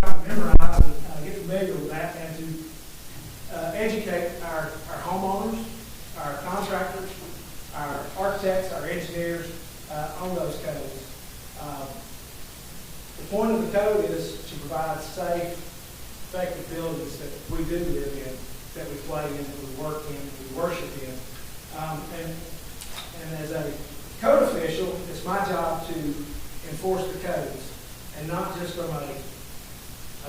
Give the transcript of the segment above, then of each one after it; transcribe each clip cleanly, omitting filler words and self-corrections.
trying to memorize and get familiar with that, and to educate our homeowners, our contractors, our architects, our engineers on those codes. The point of the code is to provide safe, effective buildings that we do live in, that we play in, that we work in, that we worship in. And as a code official, it's my job to enforce the codes, and not just from a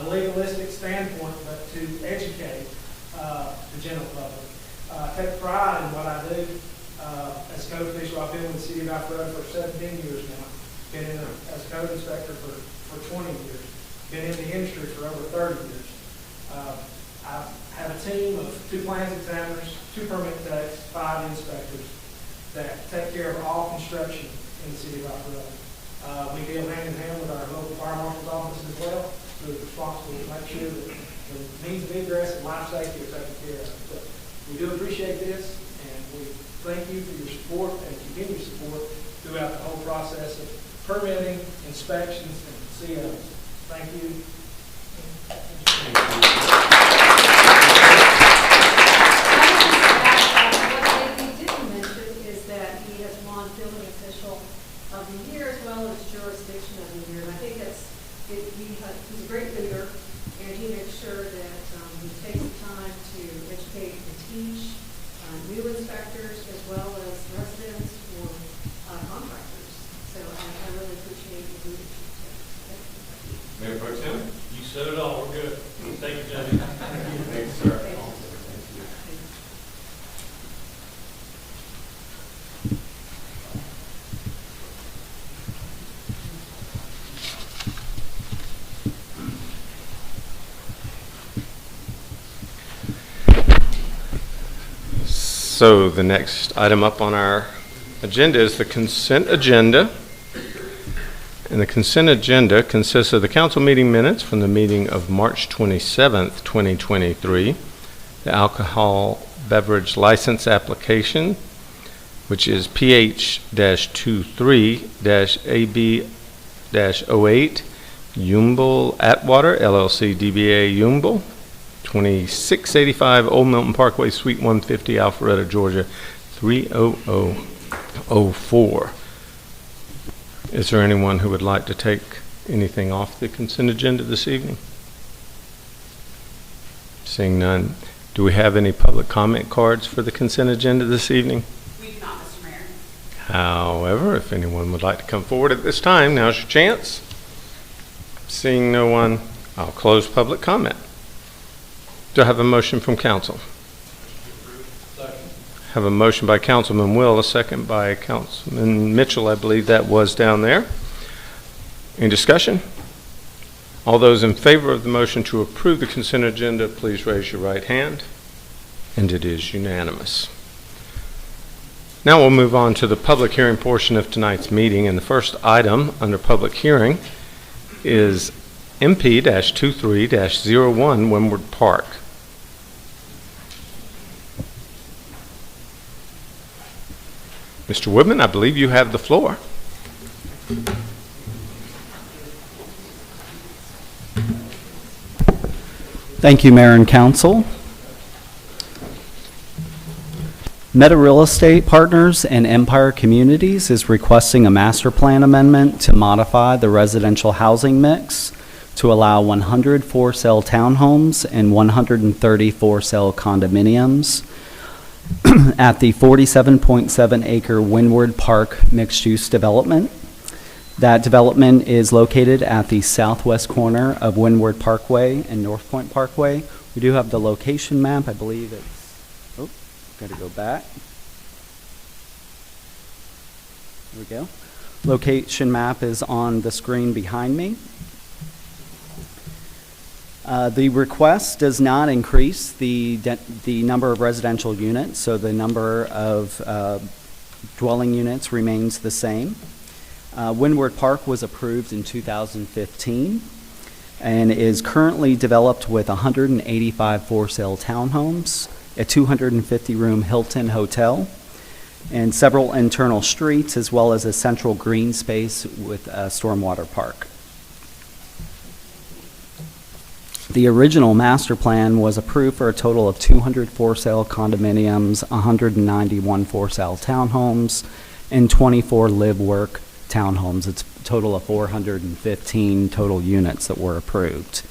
legalistic standpoint, but to educate the general public. I take pride in what I do as code official. I've been with the city of Alpharetta for 17 years now. Been in as a code inspector for 20 years. Been in the industry for over 30 years. I have a team of 2 plans examiners, 2 permit techs, 5 inspectors that take care of all construction in the city of Alpharetta. We deal hand in hand with our local fire marshal's office as well, who is responsible to make sure that the means of egress and life safety are taken care of. But we do appreciate this, and we thank you for your support and continued support throughout the whole process of permitting, inspections, and COs. Thank you. What he didn't mention is that he has won building official of the year as well as jurisdiction of the year. And I think he's a great leader, and he makes sure that he takes the time to educate and teach new inspectors as well as residents or contractors. So I really appreciate the leadership. Mayor Pro Tem? You said it all. We're good. Thank you, Judge. Thanks, sir. Thank you. So the next item up on our agenda is the consent agenda. And the consent agenda consists of the council meeting minutes from the meeting of March 27th, 2023, the alcohol beverage license application, which is PH-23-AB-08, Yumble Atwater, LLC, DBA Yumble, 2685 Old Milton Parkway, Suite 150, Alpharetta, Georgia, 30004. Is there anyone who would like to take anything off the consent agenda this evening? Seeing none. Do we have any public comment cards for the consent agenda this evening? We do not, Mr. Mayor. However, if anyone would like to come forward at this time, now's your chance. Seeing no one, I'll close public comment. Do I have a motion from council? Have a motion by Councilman Will, a second by Councilman Mitchell, I believe that was down there. Any discussion? All those in favor of the motion to approve the consent agenda, please raise your right hand. And it is unanimous. Now we'll move on to the public hearing portion of tonight's meeting, and the first item under public hearing is MP-23-01 Windward Park. Mr. Woodman, I believe you have the floor. Thank you, Mayor and Council. Meta Real Estate Partners and Empire Communities is requesting a master plan amendment to modify the residential housing mix to allow 100 for-sale townhomes and 130 for-sale condominiums at the 47.7 acre Windward Park mixed-use development. That development is located at the southwest corner of Windward Parkway and North Point Parkway. We do have the location map. I believe it's, oh, got to go back. There we go. Location map is on the screen behind me. The request does not increase the number of residential units, so the number of dwelling units remains the same. Windward Park was approved in 2015 and is currently developed with 185 for-sale townhomes, a 250-room Hilton hotel, and several internal streets, as well as a central green space with a stormwater park. The original master plan was approved for a total of 200 for-sale condominiums, 191 for-sale townhomes, and 24 live-work townhomes. It's a total of 415 total units that were approved.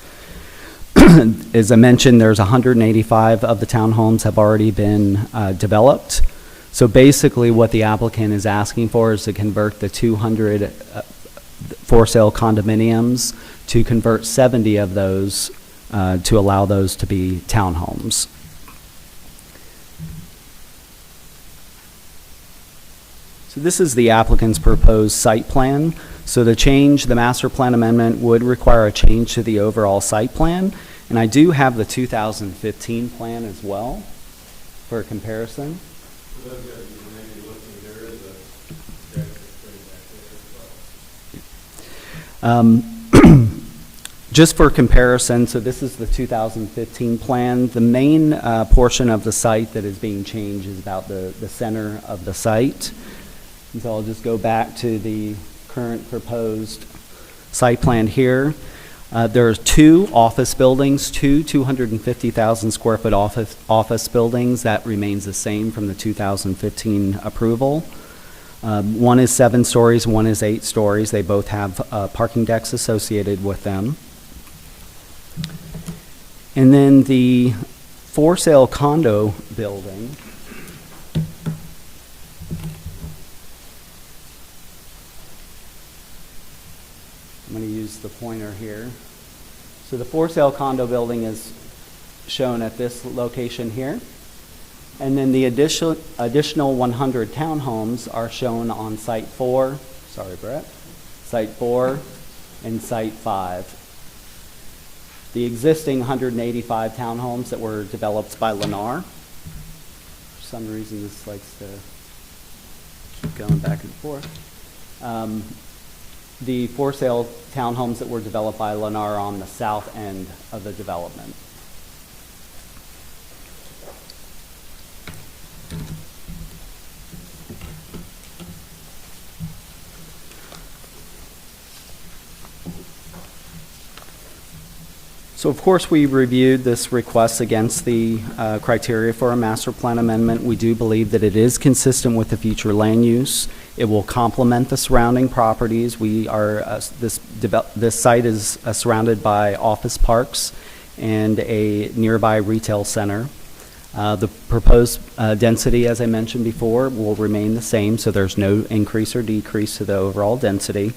As I mentioned, there's 185 of the townhomes have already been developed. So basically what the applicant is asking for is to convert the 200 for-sale condominiums to convert 70 of those to allow those to be townhomes. So this is the applicant's proposed site plan. So the change, the master plan amendment would require a change to the overall site plan. And I do have the 2015 plan as well for comparison. For those guys who may be looking, there is a deck that's right back there as well. Just for comparison, so this is the 2015 plan. The main portion of the site that is being changed is about the center of the site. And so I'll just go back to the current proposed site plan here. There's two office buildings, two 250,000 square foot office buildings. That remains the same from the 2015 approval. One is 7 stories, one is 8 stories. They both have parking decks associated with them. And then the for sale condo building I'm going to use the pointer here. So the for sale condo building is shown at this location here. And then the additional 100 townhomes are shown on site 4, sorry Brett, site 4 and site 5. The existing 185 townhomes that were developed by Lennar. For some reason this likes to keep going back and forth. The for sale townhomes that were developed by Lennar are on the south end of the development. So of course we reviewed this request against the criteria for a master plan amendment. We do believe that it is consistent with the future land use. It will complement the surrounding properties. We are this site is surrounded by office parks and a nearby retail center. The proposed density, as I mentioned before, will remain the same, so there's no increase or decrease to the overall density.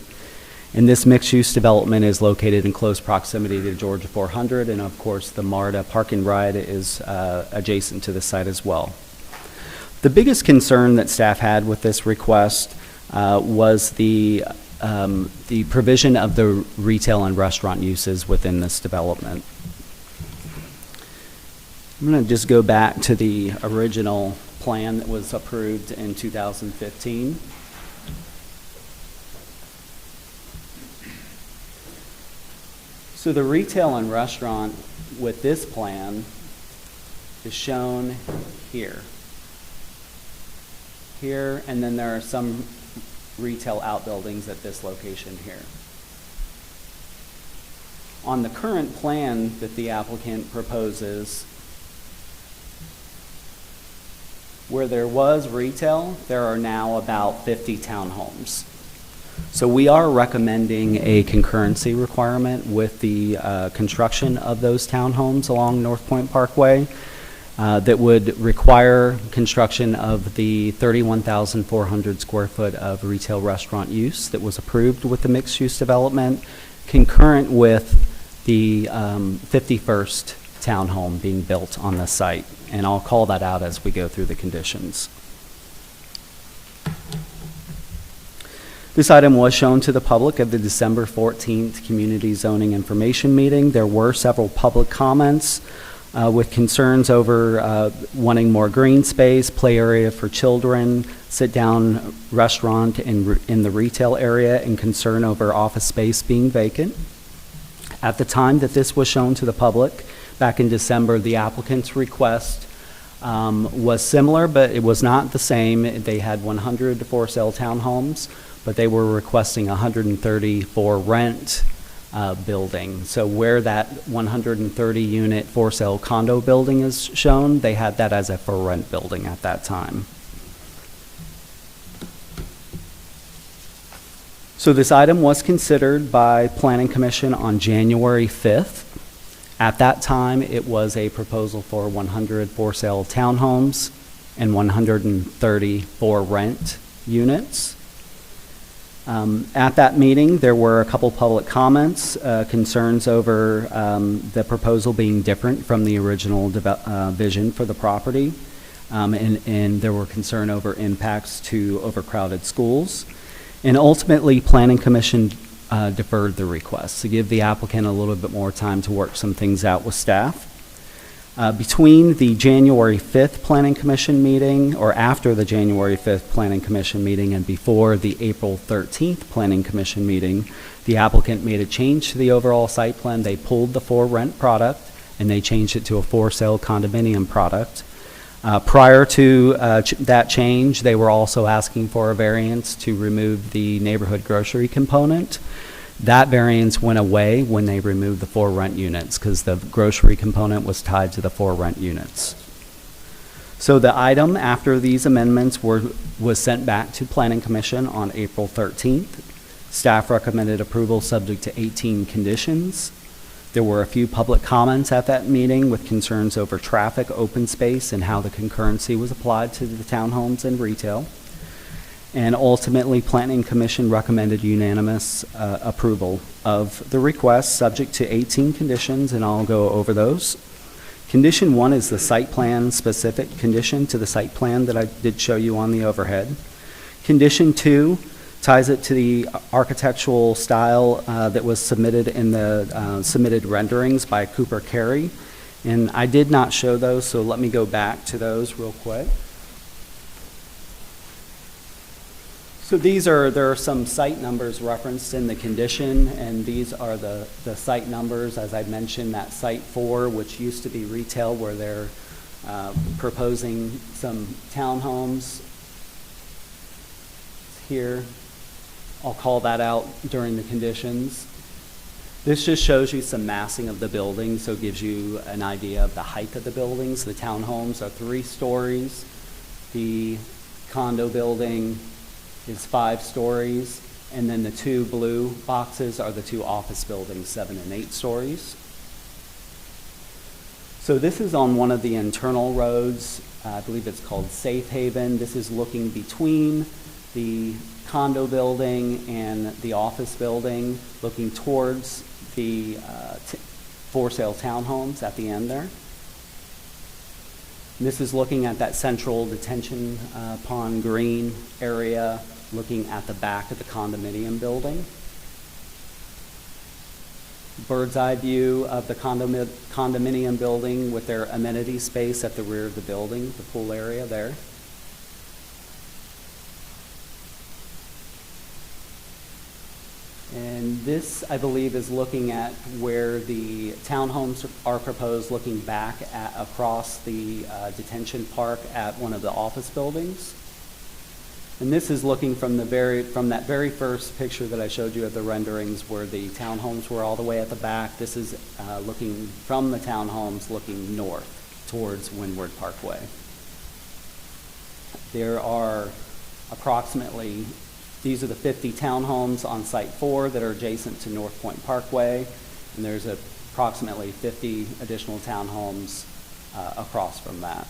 And this mixed-use development is located in close proximity to Georgia 400, and of course the MARTA Park and Ride is adjacent to the site as well. The biggest concern that staff had with this request was the provision of the retail and restaurant uses within this development. I'm going to just go back to the original plan that was approved in 2015. So the retail and restaurant with this plan is shown here. Here, and then there are some retail outbuildings at this location here. On the current plan that the applicant proposes, where there was retail, there are now about 50 townhomes. So we are recommending a concurrency requirement with the construction of those townhomes along North Point Parkway that would require construction of the 31,400 square foot of retail restaurant use that was approved with the mixed use development, concurrent with the 51st townhome being built on the site. And I'll call that out as we go through the conditions. This item was shown to the public at the December 14th Community Zoning Information Meeting. There were several public comments with concerns over wanting more green space, play area for children, sit-down restaurant in the retail area, and concern over office space being vacant. At the time that this was shown to the public, back in December, the applicant's request was similar, but it was not the same. They had 100 for sale townhomes, but they were requesting 130 for rent building. So where that 130-unit for-sale condo building is shown, they had that as a for-rent building at that time. So this item was considered by Planning Commission on January 5th. At that time, it was a proposal for 100 for-sale townhomes and 130 for-rent units. At that meeting, there were a couple public comments, concerns over the proposal being different from the original vision for the property, and there were concern over impacts to overcrowded schools. And ultimately, Planning Commission deferred the request to give the applicant a little bit more time to work some things out with staff. Between the January 5th Planning Commission meeting, or after the January 5th Planning Commission meeting and before the April 13th Planning Commission meeting, the applicant made a change to the overall site plan. They pulled the for-rent product and they changed it to a for-sale condominium product. Prior to that change, they were also asking for a variance to remove the neighborhood grocery component. That variance went away when they removed the for-rent units because the grocery component was tied to the for-rent units. So the item after these amendments was sent back to Planning Commission on April 13th. Staff recommended approval subject to 18 conditions. There were a few public comments at that meeting with concerns over traffic, open space, and how the concurrency was applied to the townhomes and retail. And ultimately, Planning Commission recommended unanimous approval of the request subject to 18 conditions, and I'll go over those. Condition 1 is the site plan specific condition to the site plan that I did show you on the overhead. Condition 2 ties it to the architectural style that was submitted in the submitted renderings by Cooper Carey. And I did not show those, so let me go back to those real quick. So there are some site numbers referenced in the condition, and these are the site numbers. As I mentioned, that site 4, which used to be retail, where they're proposing some townhomes here. I'll call that out during the conditions. This just shows you some massing of the building, so it gives you an idea of the height of the buildings. The townhomes are 3 stories. The condo building is 5 stories, and then the 2 blue boxes are the 2 office buildings, 7 and 8 stories. So this is on one of the internal roads. I believe it's called Safe Haven. This is looking between the condo building and the office building, looking towards the for-sale townhomes at the end there. This is looking at that central detention pond green area, looking at the back of the condominium building. Bird's eye view of the condominium building with their amenity space at the rear of the building, the pool area there. And this, I believe, is looking at where the townhomes are proposed, looking back across the detention park at one of the office buildings. And this is looking from that very first picture that I showed you of the renderings where the townhomes were all the way at the back. This is looking from the townhomes, looking north towards Windward Parkway. There are approximately, these are the 50 townhomes on Site 4 that are adjacent to North Point Parkway, and there's approximately 50 additional townhomes across from that.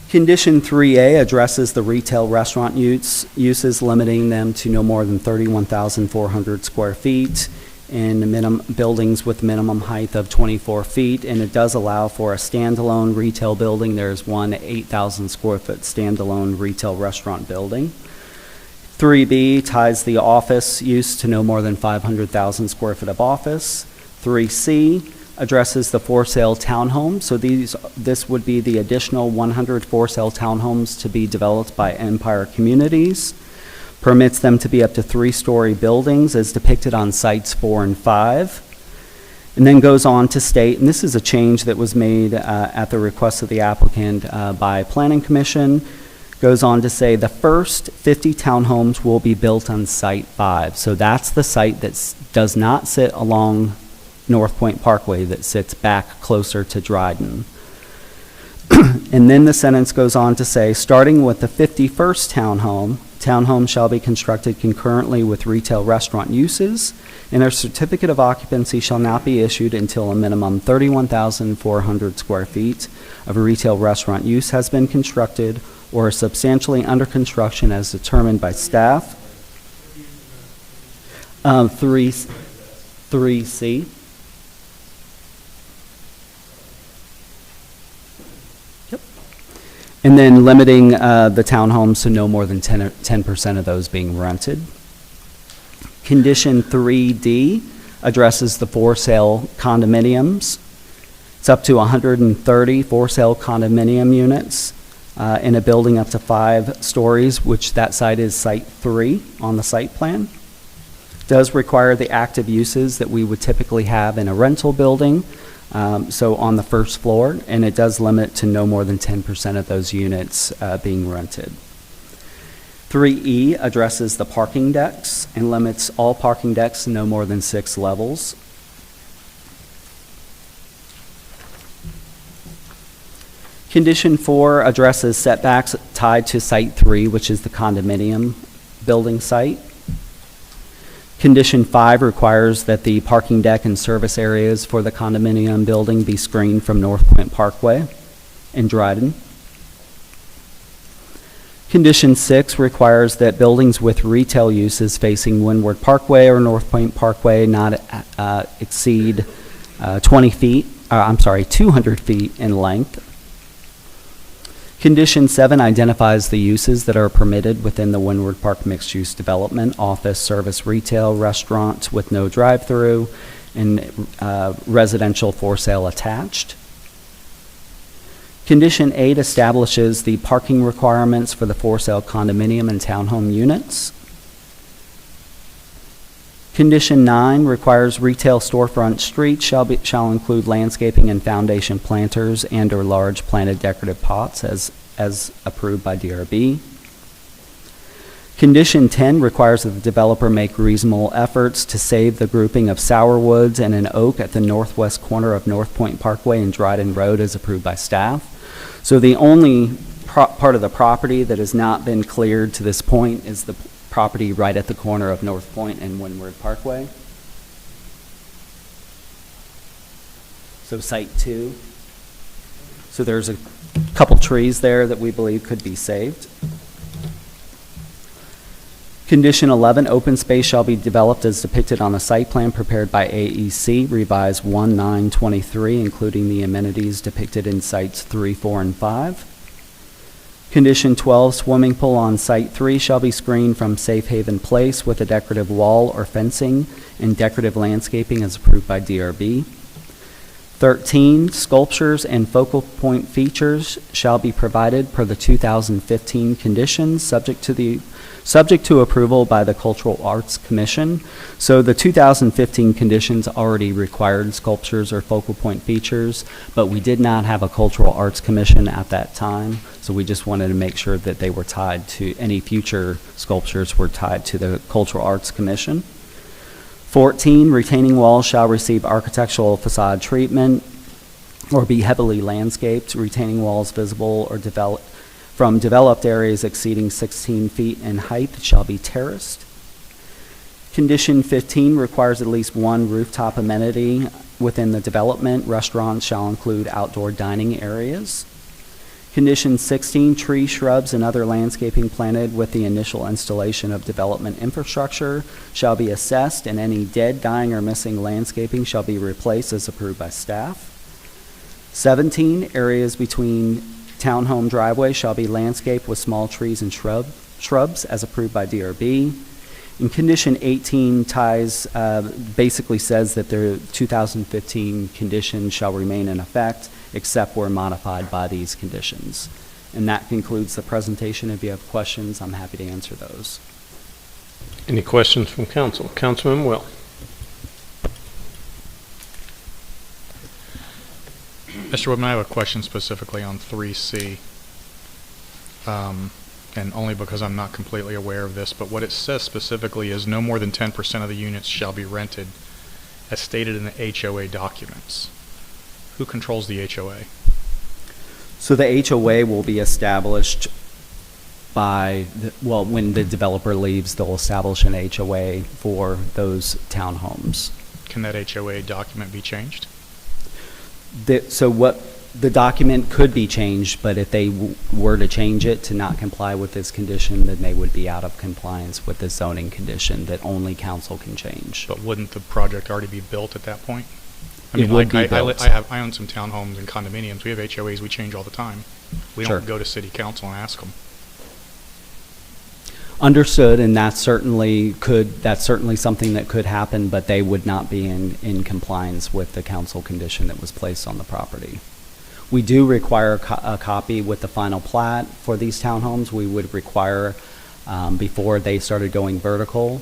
Condition 3A addresses the retail restaurant uses, limiting them to no more than 31,400 square feet in buildings with minimum height of 24 feet, and it does allow for a standalone retail building. There's one 8,000 square foot standalone retail restaurant building. 3B ties the office use to no more than 500,000 square foot of office. 3C addresses the for-sale townhomes. So this would be the additional 100 for-sale townhomes to be developed by Empire Communities. Permits them to be up to 3-story buildings as depicted on sites 4 and 5. And then goes on to state, and this is a change that was made at the request of the applicant by Planning Commission, goes on to say the first 50 townhomes will be built on Site 5. So that's the site that does not sit along North Point Parkway, that sits back closer to Dryden. And then the sentence goes on to say, starting with the 51st townhome shall be constructed concurrently with retail restaurant uses, and a certificate of occupancy shall not be issued until a minimum 31,400 square feet of retail restaurant use has been constructed or is substantially under construction as determined by staff. 3C. Yep. And then limiting the townhomes to no more than 10% of those being rented. Condition 3D addresses the for sale condominiums. It's up to 130 for sale condominium units in a building up to 5 stories, which that site is Site 3 on the site plan. Does require the active uses that we would typically have in a rental building, so on the first floor, and it does limit to no more than 10% of those units being rented. 3E addresses the parking decks and limits all parking decks to no more than 6 levels. Condition 4 addresses setbacks tied to Site 3, which is the condominium building site. Condition 5 requires that the parking deck and service areas for the condominium building be screened from North Point Parkway in Dryden. Condition 6 requires that buildings with retail uses facing Windward Parkway or North Point Parkway not exceed 200 feet in length. Condition 7 identifies the uses that are permitted within the Windward Park mixed-use development: office, service, retail, restaurant with no drive-through, and residential for sale attached. Condition 8 establishes the parking requirements for the for sale condominium and townhome units. Condition 9 requires retail storefront streets shall include landscaping and foundation planters and or large planted decorative pots as approved by DRB. Condition 10 requires that the developer make reasonable efforts to save the grouping of sourwoods and an oak at the northwest corner of North Point Parkway and Dryden Road as approved by staff. So the only part of the property that has not been cleared to this point is the property right at the corner of North Point and Windward Parkway. So Site 2. So there's a couple trees there that we believe could be saved. Condition 11, open space shall be developed as depicted on a site plan prepared by AEC, revised 1/9/23, including the amenities depicted in sites 3, 4, and 5. Condition 12, swimming pool on Site 3 shall be screened from Safe Haven Place with a decorative wall or fencing and decorative landscaping as approved by DRB. 13, sculptures and focal point features shall be provided per the 2015 conditions subject to approval by the Cultural Arts Commission. So the 2015 conditions already required sculptures or focal point features, but we did not have a Cultural Arts Commission at that time. So we just wanted to make sure that they were tied to, any future sculptures were tied to the Cultural Arts Commission. 14, retaining walls shall receive architectural facade treatment or be heavily landscaped. Retaining walls visible or from developed areas exceeding 16 feet in height shall be terraced. Condition 15 requires at least one rooftop amenity within the development. Restaurants shall include outdoor dining areas. Condition 16, tree, shrubs, and other landscaping planted with the initial installation of development infrastructure shall be assessed, and any dead, dying, or missing landscaping shall be replaced as approved by staff. 17, areas between townhome driveways shall be landscaped with small trees and shrubs as approved by DRB. And condition 18 basically says that the 2015 conditions shall remain in effect except where modified by these conditions. And that concludes the presentation. If you have questions, I'm happy to answer those. Any questions from council? Councilman Will. Mr. Woodman, I have a question specifically on 3C. and only because I'm not completely aware of this, but what it says specifically is no more than 10% of the units shall be rented as stated in the HOA documents. Who controls the HOA? So the HOA will be established by, when the developer leaves, they'll establish an HOA for those townhomes. Can that HOA document be changed? So what, the document could be changed, but if they were to change it to not comply with this condition, then they would be out of compliance with the zoning condition that only council can change. But wouldn't the project already be built at that point? It would be built. I own some townhomes and condominiums. We have HOAs we change all the time. We Sure. don't go to city council and ask them. Understood, and that's certainly something that could happen, but they would not be in compliance with the council condition that was placed on the property. We do require a copy with the final plat for these townhomes. We would require, before they started going vertical,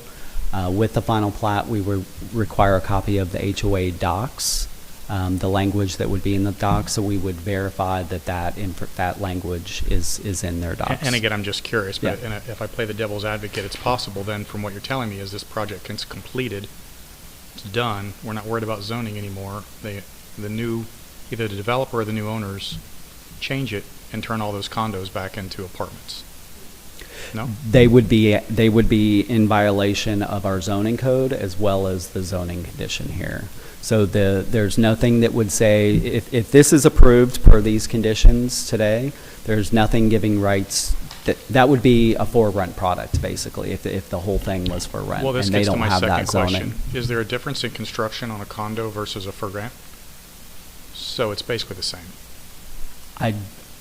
with the final plat, we would require a copy of the HOA docs, the language that would be in the docs, so we would verify that language is in their docs. And again, I'm just curious, but Yeah. if I play the devil's advocate, it's possible then, from what you're telling me, is this project is completed, it's done, we're not worried about zoning anymore. Either the developer or the new owners change it and turn all those condos back into apartments. No? They would be in violation of our zoning code as well as the zoning condition here. So there's nothing that would say, if this is approved per these conditions today, there's nothing giving rights, that would be a for rent product, basically, if the whole thing was for rent. Well, this and they gets to don't my have second that zoning. question. Is there a difference in construction on a condo versus a for rent? So it's basically the same. I'm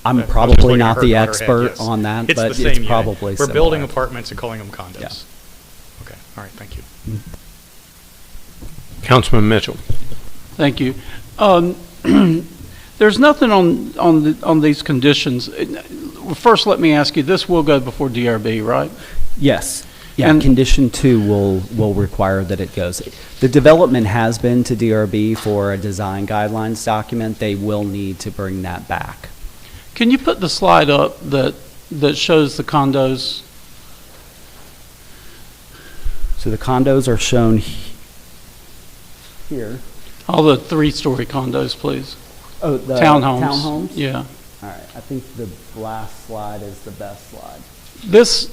I was just probably looking not at the her expert yes. on that, It's but the same it's unit. probably We're building similar. apartments and calling them condos. Yeah. Okay, all right, thank you. Councilman Mitchell. Thank you. There's nothing on these conditions. First, let me ask you, this will go before DRB, right? Yes. Yeah, And- condition 2 will require that it goes. The development has been to DRB for a design guidelines document. They will need to bring that back. Can you put the slide up that shows the condos? So the condos are shown here. All the three-story condos, please. Oh, the Townhomes. Townhomes? Yeah. All right, I think the last slide is the best slide. This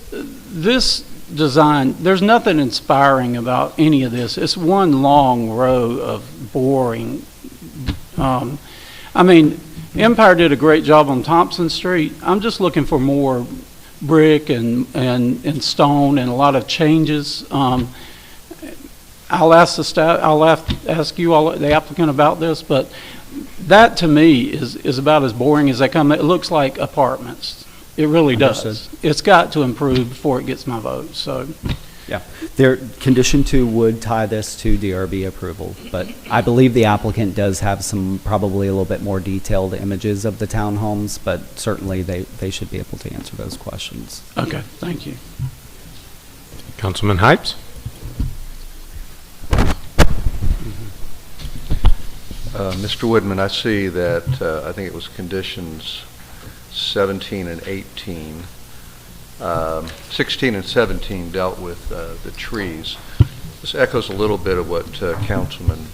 design, there's nothing inspiring about any of this. It's one long row of boring. I mean, Empire did a great job on Thompson Street. I'm just looking for more brick and stone and a lot of changes. I'll ask the staff, ask you all, the applicant, about this, but that to me is about as boring as they come. It looks like apartments. It really does. Understood. It's got to improve before it gets my vote, so. Yeah, condition 2 would tie this to DRB approval, but I believe the applicant does have some, probably a little bit more detailed images of the townhomes, but certainly they should be able to answer those questions. Okay, thank you. Councilman Hypes. Mr. Woodman, I see that, I think it was conditions 17 and 18. 16 and 17 dealt with the trees. This echoes a little bit of what Councilman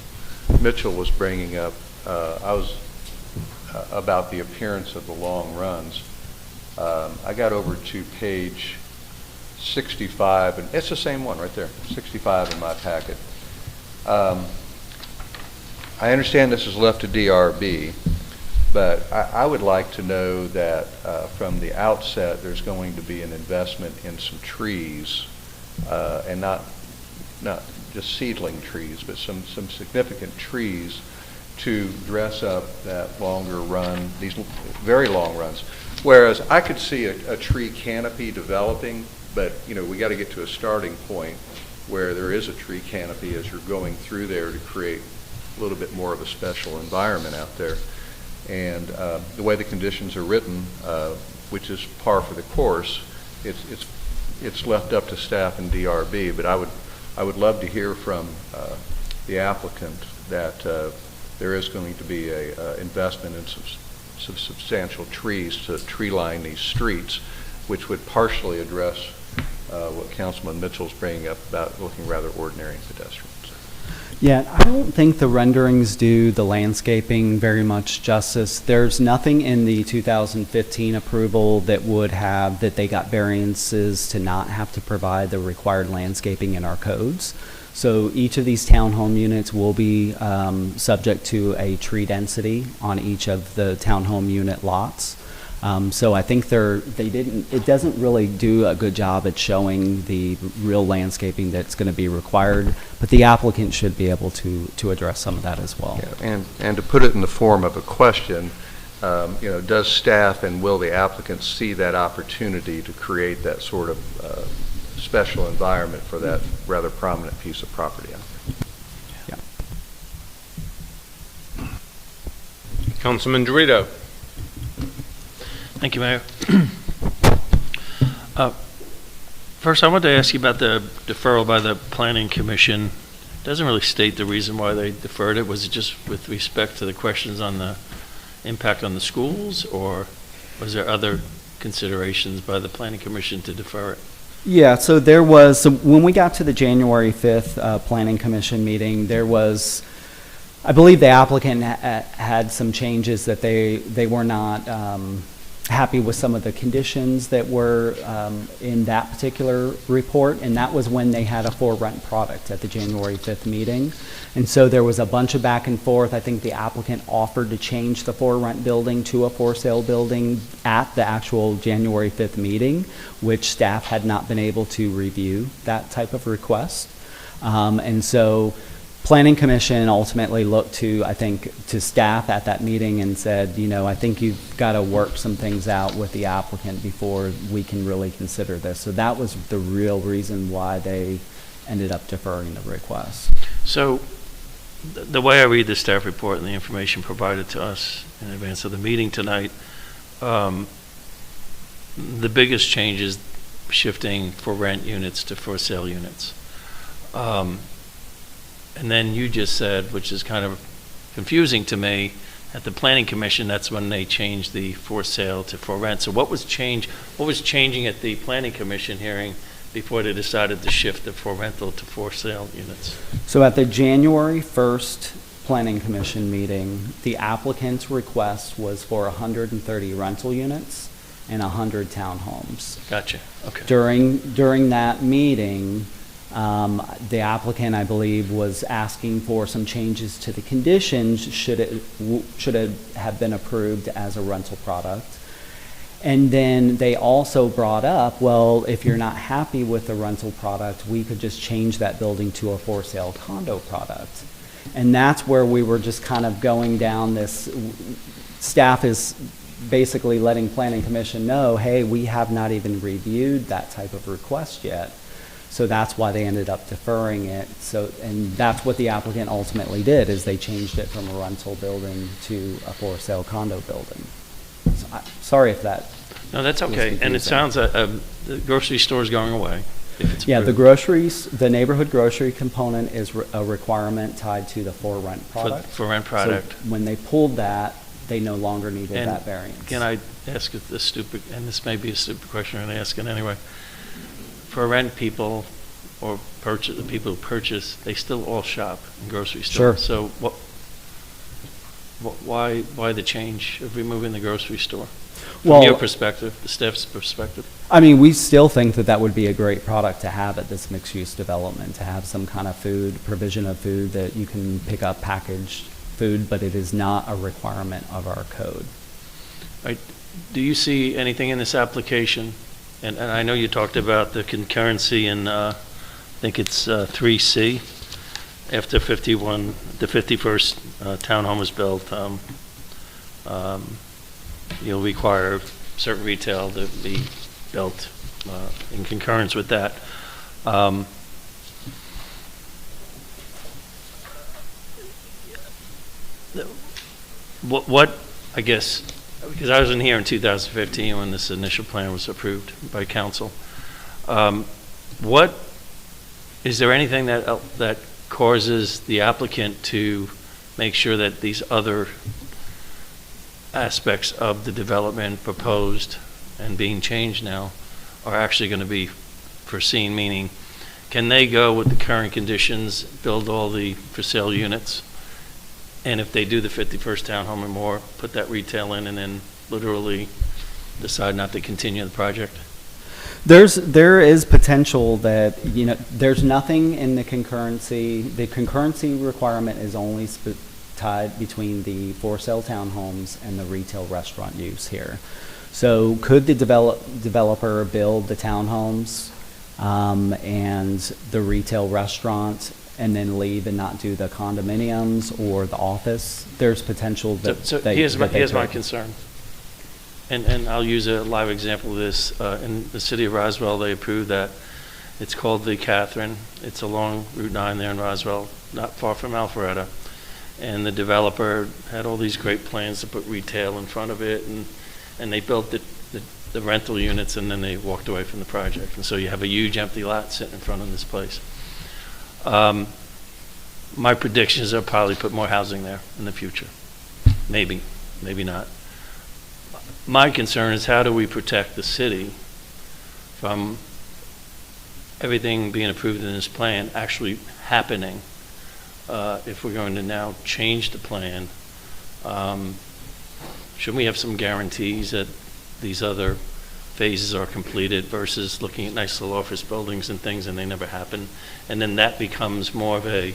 Mitchell was bringing up. I was about the appearance of the long runs. I got over to page 65, and it's the same one right there, 65 in my packet. I understand this is left to DRB, but I would like to know that from the outset there's going to be an investment in some trees, and not just seedling trees, but some significant trees to dress up that longer run, these very long runs. Whereas I could see a tree canopy developing, but we got to get to a starting point where there is a tree canopy as you're going through there to create a little bit more of a special environment out there. And the way the conditions are written, which is par for the course, it's left up to staff and DRB. But I would love to hear from the applicant that there is going to be a investment in some substantial trees to tree line these streets. which would partially address what Councilman Mitchell's bringing up about looking rather ordinary and pedestrian. Yeah, I don't think the renderings do the landscaping very much justice. There's nothing in the 2015 approval that would have that they got variances to not have to provide the required landscaping in our codes. So each of these townhome units will be subject to a tree density on each of the townhome unit lots. So I think it doesn't really do a good job at showing the real landscaping that's going to be required, but the applicant should be able to address some of that as well. Yeah, and to put it in the form of a question, does staff and will the applicant see that opportunity to create that sort of special environment for that rather prominent piece of property out there? Yeah. Councilman Dorito. Thank you, Mayor. First, I wanted to ask you about the deferral by the Planning Commission. It doesn't really state the reason why they deferred it. Was it just with respect to the questions on the impact on the schools, or was there other considerations by the Planning Commission to defer it? Yeah, so when we got to the January 5th Planning Commission meeting, there was, I believe the applicant had some changes that they were not happy with some of the conditions that were in that particular report, and that was when they had a for rent product at the January 5th meeting. And so there was a bunch of back and forth. I think the applicant offered to change the for rent building to a for sale building at the actual January 5th meeting, which staff had not been able to review that type of request. And so Planning Commission ultimately looked to staff at that meeting and said, I think you've got to work some things out with the applicant before we can really consider this. So that was the real reason why they ended up deferring the request. So the way I read the staff report and the information provided to us in advance of the meeting tonight, the biggest change is shifting for rent units to for sale units. And then you just said, which is kind of confusing to me, at the Planning Commission, that's when they changed the for sale to for rent. So what was changing at the Planning Commission hearing before they decided to shift the for rental to for sale units? So at the January 1st Planning Commission meeting, the applicant's request was for 130 rental units and 100 townhomes. Gotcha. Okay. During that meeting, the applicant, I believe, was asking for some changes to the conditions should it have been approved as a rental product. And then they also brought up, well, if you're not happy with the rental product, we could just change that building to a for sale condo product. And that's where we were just kind of going down this, staff is basically letting Planning Commission know, hey, we have not even reviewed that type of request yet. So that's why they ended up deferring it. And that's what the applicant ultimately did, is they changed it from a rental building to a for sale condo building. So sorry if that. No, that's okay. And it sounds the grocery store is going away. If it's yeah, approved. the neighborhood grocery component is a requirement tied to the for rent product. For rent product. So when they pulled that, they no longer needed And that variance. Can I ask this stupid, and this may be a stupid question, I'm going to ask it anyway. For rent people or the people who purchase, they still all shop in grocery stores. Sure. So why the change of removing the grocery store? From your perspective, the staff's perspective? I mean, we still think that would be a great product to have at this mixed-use development, to have some kind of provision of food that you can pick up packaged food, but it is not a requirement of our code. Right. Do you see anything in this application? And I know you talked about the concurrency in, I think it's 3C, after the 51st townhome is built, you'll require certain retail to be built in concurrence with that. What I guess, because I wasn't here in 2015 when this initial plan was approved by council. Is there anything that causes the applicant to make sure that these other aspects of the development proposed and being changed now are actually going to be foreseen, meaning can they go with the current conditions, build all the for sale units, and if they do the 51st townhome or more, put that retail in and then literally decide not to continue the project? There is potential that, there's nothing in the concurrency. The concurrency requirement is only tied between the for sale townhomes and the retail restaurant use here. So could the developer build the townhomes and the retail restaurant and then leave and not do the condominiums or the office? There's potential that Here's my concern. And I'll use a live example of this. In the city of Roswell, they approved that. It's called the Catherine. It's along Route 9 there in Roswell, not far from Alpharetta. And the developer had all these great plans to put retail in front of it, and they built the rental units, and then they walked away from the project. And so you have a huge empty lot sitting in front of this place. My prediction is they'll probably put more housing there in the future. Maybe not. My concern is how do we protect the city from everything being approved in this plan actually happening if we're going to now change the plan? Shouldn't we have some guarantees that these other phases are completed versus looking at nice little office buildings and things and they never happen? And then that becomes more of a,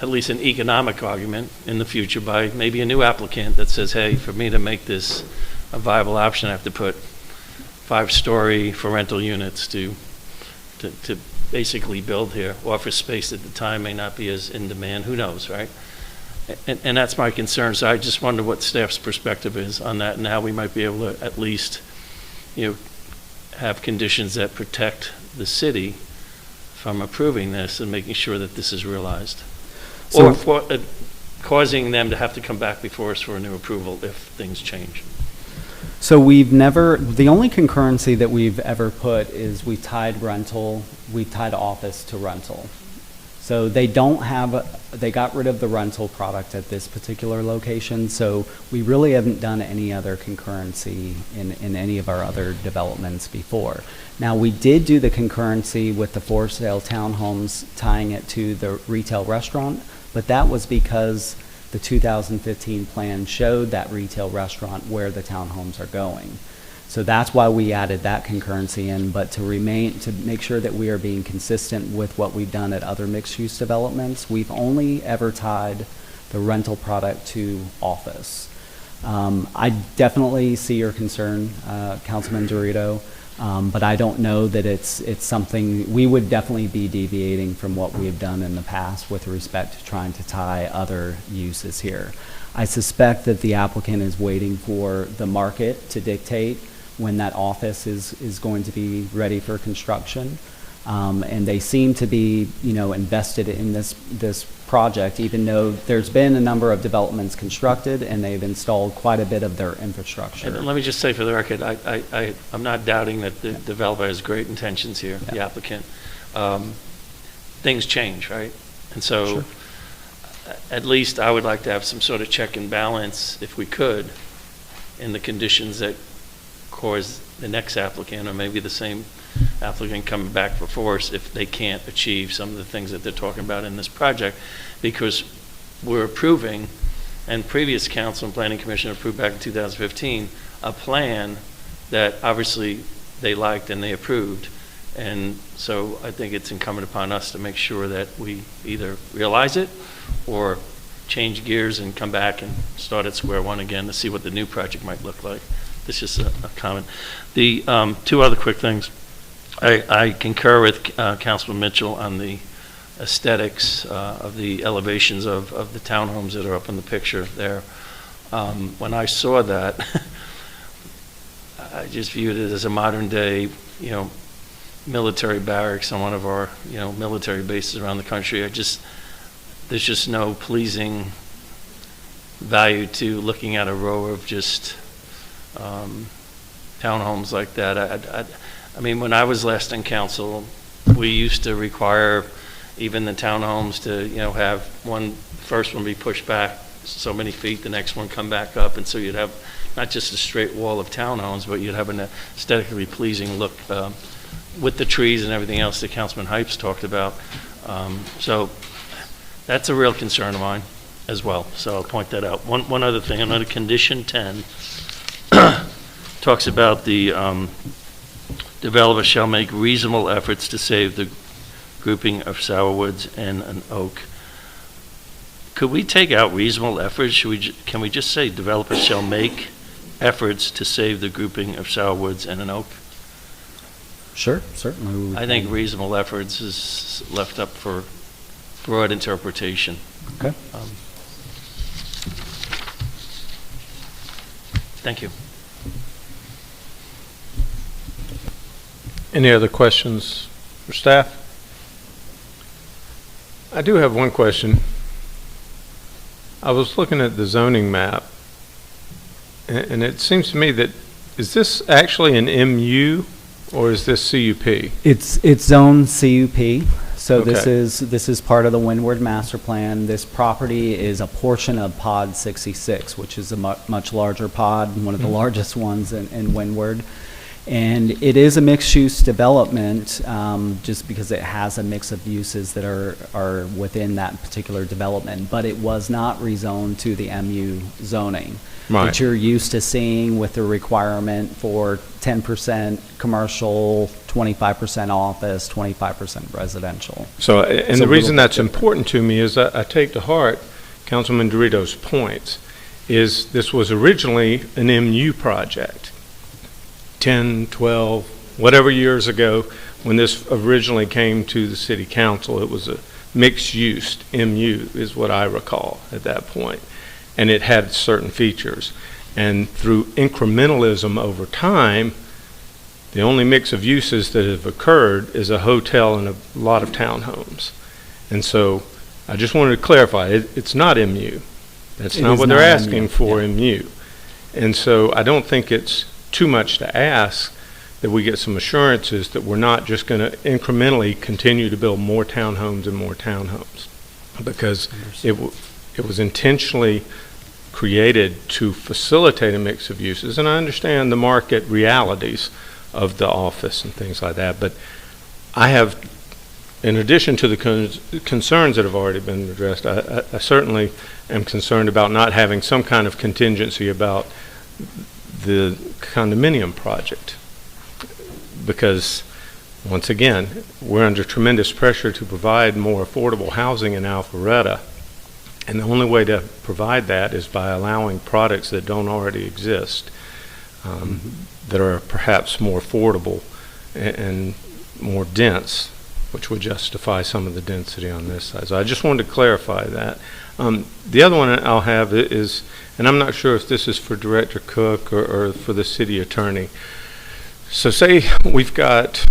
at least an economic argument in the future by maybe a new applicant that says, hey, for me to make this a viable option, I have to put 5-story for rental units to basically build here. Office space at the time may not be as in demand. Who knows, right? And that's my concern. So I just wonder what staff's perspective is on that and how we might be able to at least, have conditions that protect the city from approving this and making sure that this is realized. So- Or for causing them to have to come back before us for a new approval if things change. So the only concurrency that we've ever put is we tied office to rental. So they got rid of the rental product at this particular location, so we really haven't done any other concurrency in any of our other developments before. Now, we did do the concurrency with the for sale townhomes tying it to the retail restaurant, but that was because the 2015 plan showed that retail restaurant where the townhomes are going. So that's why we added that concurrency in, but to make sure that we are being consistent with what we've done at other mixed-use developments, we've only ever tied the rental product to office. I definitely see your concern, Councilman Dorito, but I don't know that it's something, we would definitely be deviating from what we have done in the past with respect to trying to tie other uses here. I suspect that the applicant is waiting for the market to dictate when that office is going to be ready for construction. And they seem to be, invested in this project, even though there's been a number of developments constructed and they've installed quite a bit of their infrastructure. And let me just say for the record, I'm not doubting that the developer has great intentions here, the applicant. Things change, right? And so Sure. At least I would like to have some sort of check and balance, if we could, in the conditions that cause the next applicant or maybe the same applicant coming back before us if they can't achieve some of the things that they're talking about in this project, because we're approving, and previous council and planning commission approved back in 2015, a plan that obviously they liked and they approved. And so I think it's incumbent upon us to make sure that we either realize it or change gears and come back and start at square one again to see what the new project might look like. This is just a comment. The two other quick things. I concur with Councilman Mitchell on the aesthetics of the elevations of the townhomes that are up in the picture there. When I saw that, I just viewed it as a modern day, military barracks on one of our, military bases around the country. There's just no pleasing value to looking at a row of just townhomes like that. I mean, when I was last in council, we used to require even the townhomes to, have first one be pushed back so many feet, the next one come back up, and so you'd have not just a straight wall of townhomes, but you'd have an aesthetically pleasing look with the trees and everything else that Councilman Hypes talked about. So that's a real concern of mine as well, so I'll point that out. One other thing, under condition 10, talks about the developer shall make reasonable efforts to save the grouping of sourwoods and an oak. Could we take out reasonable efforts? Can we just say developers shall make efforts to save the grouping of sourwoods and an oak? Sure, certainly. we I think can. reasonable efforts is left up for broad interpretation. Okay. Thank you. Any other questions for staff? I do have one question. I was looking at the zoning map, and it seems to me that, is this actually an MU or is this CUP? It's zone CUP. So this Okay. is part of the Windward Master Plan. This property is a portion of Pod 66, which is a much larger pod, one of the largest ones in Windward. And it is a mixed-use development, just because it has a mix of uses that are within that particular development. But it was not rezoned to the MU zoning, Right. which you're used to seeing with the requirement for 10% commercial, 25% office, 25% residential. So, It's and a the reason little that's bit different. important to me is I take to heart Councilman Dorito's points, is this was originally an MU project. 10, 12, whatever years ago, when this originally came to the city council, it was a mixed-use MU, is what I recall at that point. And it had certain features. And through incrementalism over time, the only mix of uses that have occurred is a hotel and a lot of townhomes. And so I just wanted to clarify, it's not MU. That's It not is what they're not asking MU, for, yeah. MU. And so I don't think it's too much to ask that we get some assurances that we're not just going to incrementally continue to build more townhomes and more townhomes. Because it was intentionally created to facilitate a mix of uses. And I understand the market realities of the office and things like that. But I have, in addition to the concerns that have already been addressed, I certainly am concerned about not having some kind of contingency about the condominium project. Because, once again, we're under tremendous pressure to provide more affordable housing in Alpharetta. And the only way to provide that is by allowing products that don't already exist, that are perhaps more affordable and more dense, which would justify some of the density on this side. So I just wanted to clarify that. The other one I'll have is, and I'm not sure if this is for Director Cook or for the city attorney. So say we've got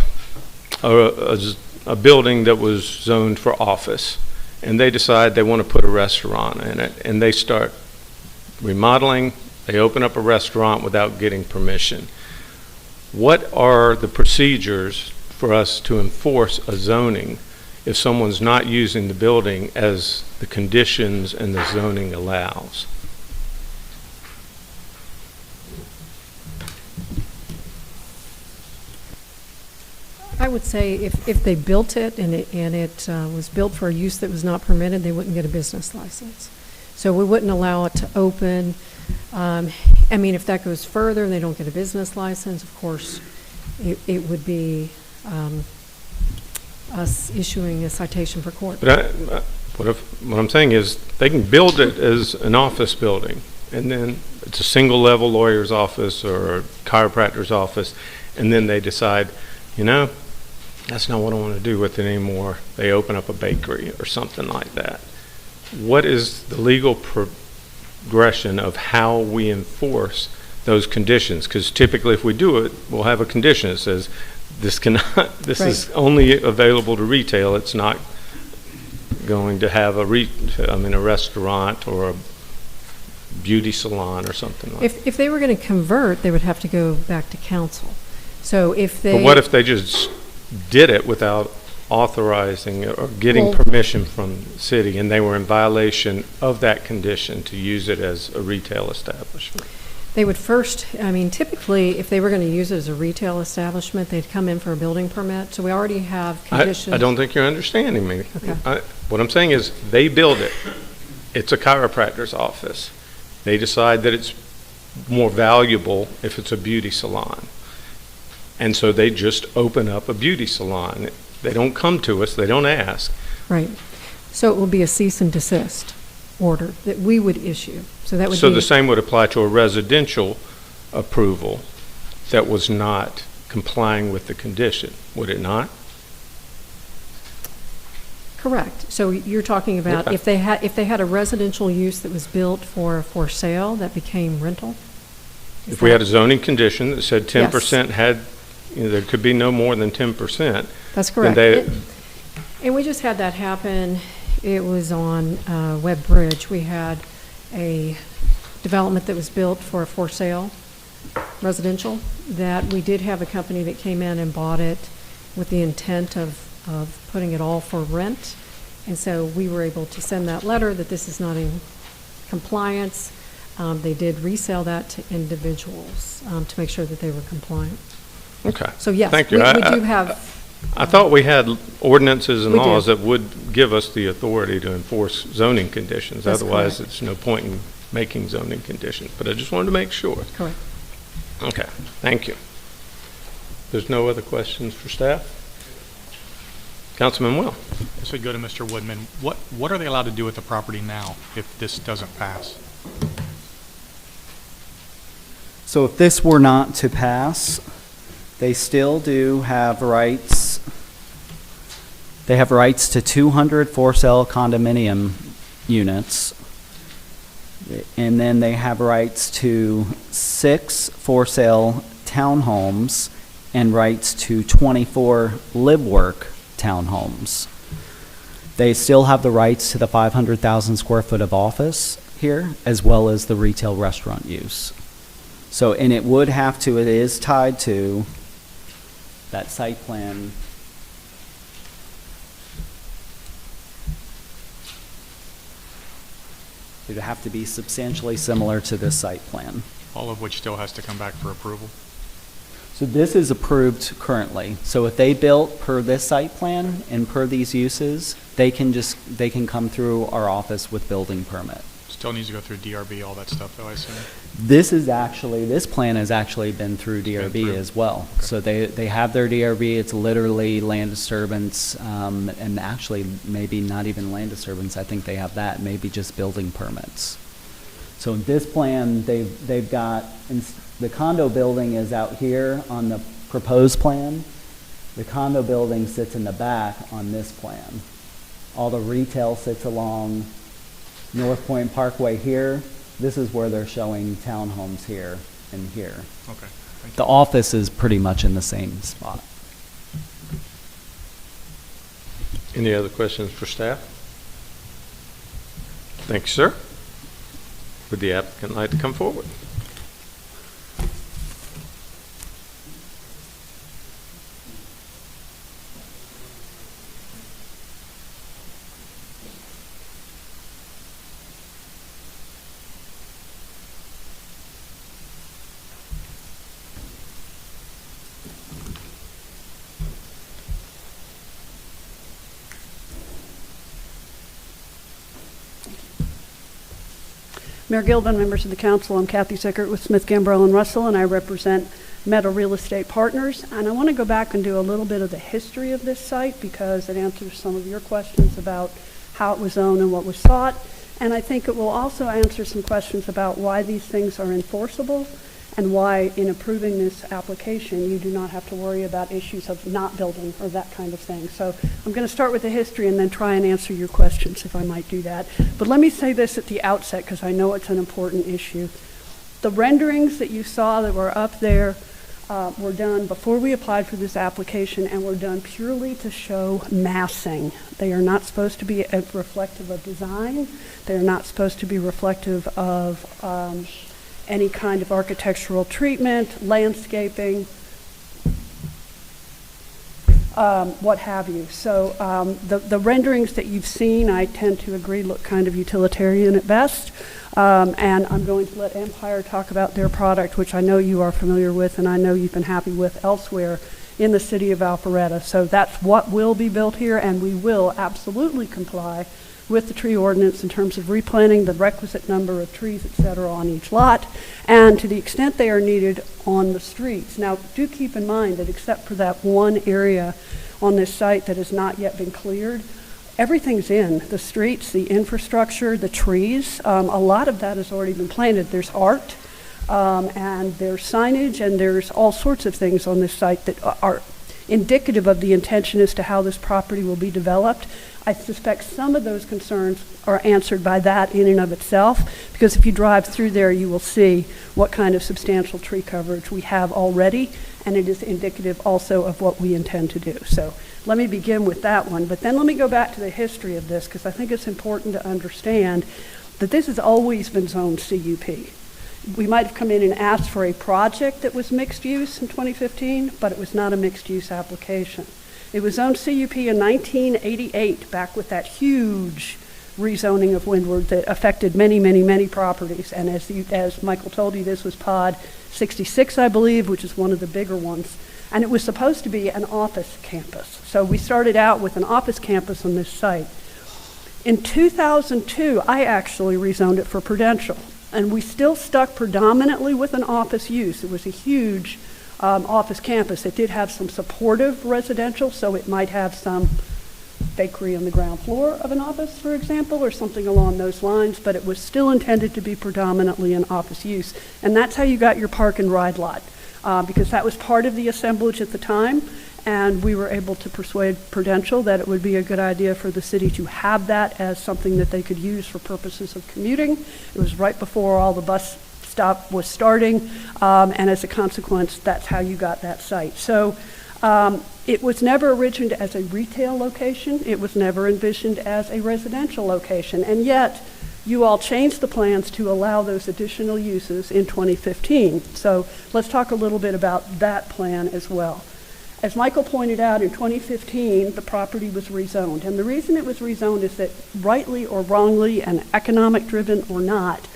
a building that was zoned for office, and they decide they want to put a restaurant in it, and they start remodeling, they open up a restaurant without getting permission. What are the procedures for us to enforce a zoning if someone's not using the building as the conditions and the zoning allows? I would say if they built it and it was built for a use that was not permitted, they wouldn't get a business license. So we wouldn't allow it to open. I mean, if that goes further and they don't get a business license, of course, it would be us issuing a citation for court. But what I'm saying is they can build it as an office building, and then it's a single-level lawyer's office or a chiropractor's office, and then they decide, you know, that's not what I want to do with it anymore. They open up a bakery or something like that. What is the legal progression of how we enforce those conditions? Because typically if we do it, we'll have a condition that says this is only available to retail. It's not going to have a restaurant or a beauty salon or something like that. If they were going to convert, they would have to go back to council. So if they... But what if they just did it without authorizing or getting Well- permission from the city, and they were in violation of that condition to use it as a retail establishment? They would first, I mean, typically, if they were going to use it as a retail establishment, they'd come in for a building permit. So we already have conditions. I don't think you're understanding me. Okay. What I'm saying is, they build it. It's a chiropractor's office. They decide that it's more valuable if it's a beauty salon. And so they just open up a beauty salon. They don't come to us, they don't ask. Right. So it will be a cease and desist order that we would issue. So that would So be. the same would apply to a residential approval that was not complying with the condition, would it not? Correct. So you're talking about Okay. if they had a residential use that was built for sale, that became rental? Is If we that- had a zoning condition that said 10% had, there could be no more than 10%. That's correct. they- And we just had that happen. It was on Webb Bridge. We had a development that was built for sale, residential, that we did have a company that came in and bought it with the intent of putting it all for rent. And so we were able to send that letter that this is not in compliance. They did resell that to individuals to make sure that they were compliant. Okay. So yes, Thank we you. do have. I thought we had ordinances and We do. laws that would give us the authority to enforce zoning conditions. That's Otherwise, correct. it's no point in making zoning conditions. But I just wanted to make sure. Correct. Okay, thank you. There's no other questions for staff? Councilman Will? This would go to Mr. Woodman. What are they allowed to do with the property now if this doesn't pass? So if this were not to pass, they still do have rights. They have rights to 200 for-sale condominium units. And then they have rights to 6 for-sale townhomes and rights to 24 live-work townhomes. They still have the rights to the 500,000 square foot of office here, as well as the retail restaurant use. So, and it would have to, it is tied to that site plan. It would have to be substantially similar to this site plan. All of which still has to come back for approval. So this is approved currently. So if they built per this site plan and per these uses, they can come through our office with building permit. Still needs to go through DRB, all that stuff, though, I assume. This plan has actually been through DRB through. as well. Okay. So they have their DRB, it's literally land disturbance, and actually maybe not even land disturbance, I think they have that, maybe just building permits. So in this plan, they've got, the condo building is out here on the proposed plan. The condo building sits in the back on this plan. All the retail sits along North Point Parkway here. This is where they're showing townhomes here and here. Okay, thank The office is pretty much in the same spot. Any other questions for staff? Thank you, sir. Would the applicant like to come forward? Mayor Gilman, members of the council, I'm Kathy Sickert with Smith, Gambrell, and Russell, and I represent Meta Real Estate Partners. And I want to go back and do a little bit of the history of this site because it answers some of your questions about how it was owned and what was sought. And I think it will also answer some questions about why these things are enforceable and why in approving this application you do not have to worry about issues of not building or that kind of thing. So I'm going to start with the history and then try and answer your questions if I might do that. But let me say this at the outset because I know it's an important issue. The renderings that you saw that were up there were done before we applied for this application and were done purely to show massing. They are not supposed to be reflective of design. They are not supposed to be reflective of any kind of architectural treatment, landscaping. what have you. So the renderings that you've seen, I tend to agree, look kind of utilitarian at best. And I'm going to let Empire talk about their product, which I know you are familiar with and I know you've been happy with elsewhere in the city of Alpharetta. So that's what will be built here, and we will absolutely comply with the tree ordinance in terms of replanting the requisite number of trees, et cetera, on each lot, and to the extent they are needed on the streets. Now, do keep in mind that except for that one area on this site that has not yet been cleared, everything's in. The streets, the infrastructure, the trees, a lot of that has already been planted. There's art, and there's signage, and there's all sorts of things on this site that are indicative of the intention as to how this property will be developed. I suspect some of those concerns are answered by that in and of itself, because if you drive through there, you will see what kind of substantial tree coverage we have already, and it is indicative also of what we intend to do. So let me begin with that one, but then let me go back to the history of this, because I think it's important to understand that this has always been zoned CUP. We might have come in and asked for a project that was mixed use in 2015, but it was not a mixed use application. It was zoned CUP in 1988, back with that huge rezoning of Windward that affected many, many, many properties. And as Michael told you, this was pod 66, I believe, which is one of the bigger ones. And it was supposed to be an office campus. So we started out with an office campus on this site. In 2002, I actually rezoned it for Prudential. And we still stuck predominantly with an office use. It was a huge office campus. It did have some supportive residential, so it might have some bakery on the ground floor of an office, for example, or something along those lines, but it was still intended to be predominantly an office use. And that's how you got your park and ride lot, because that was part of the assemblage at the time, and we were able to persuade Prudential that it would be a good idea for the city to have that as something that they could use for purposes of commuting. It was right before all the bus stop was starting, and as a consequence, that's how you got that site. So it was never envisioned as a retail location. It was never envisioned as a residential location, and yet you all changed the plans to allow those additional uses in 2015. So let's talk a little bit about that plan as well. As Michael pointed out, in 2015, the property was rezoned, and the reason it was rezoned is that, rightly or wrongly, and economic driven or not,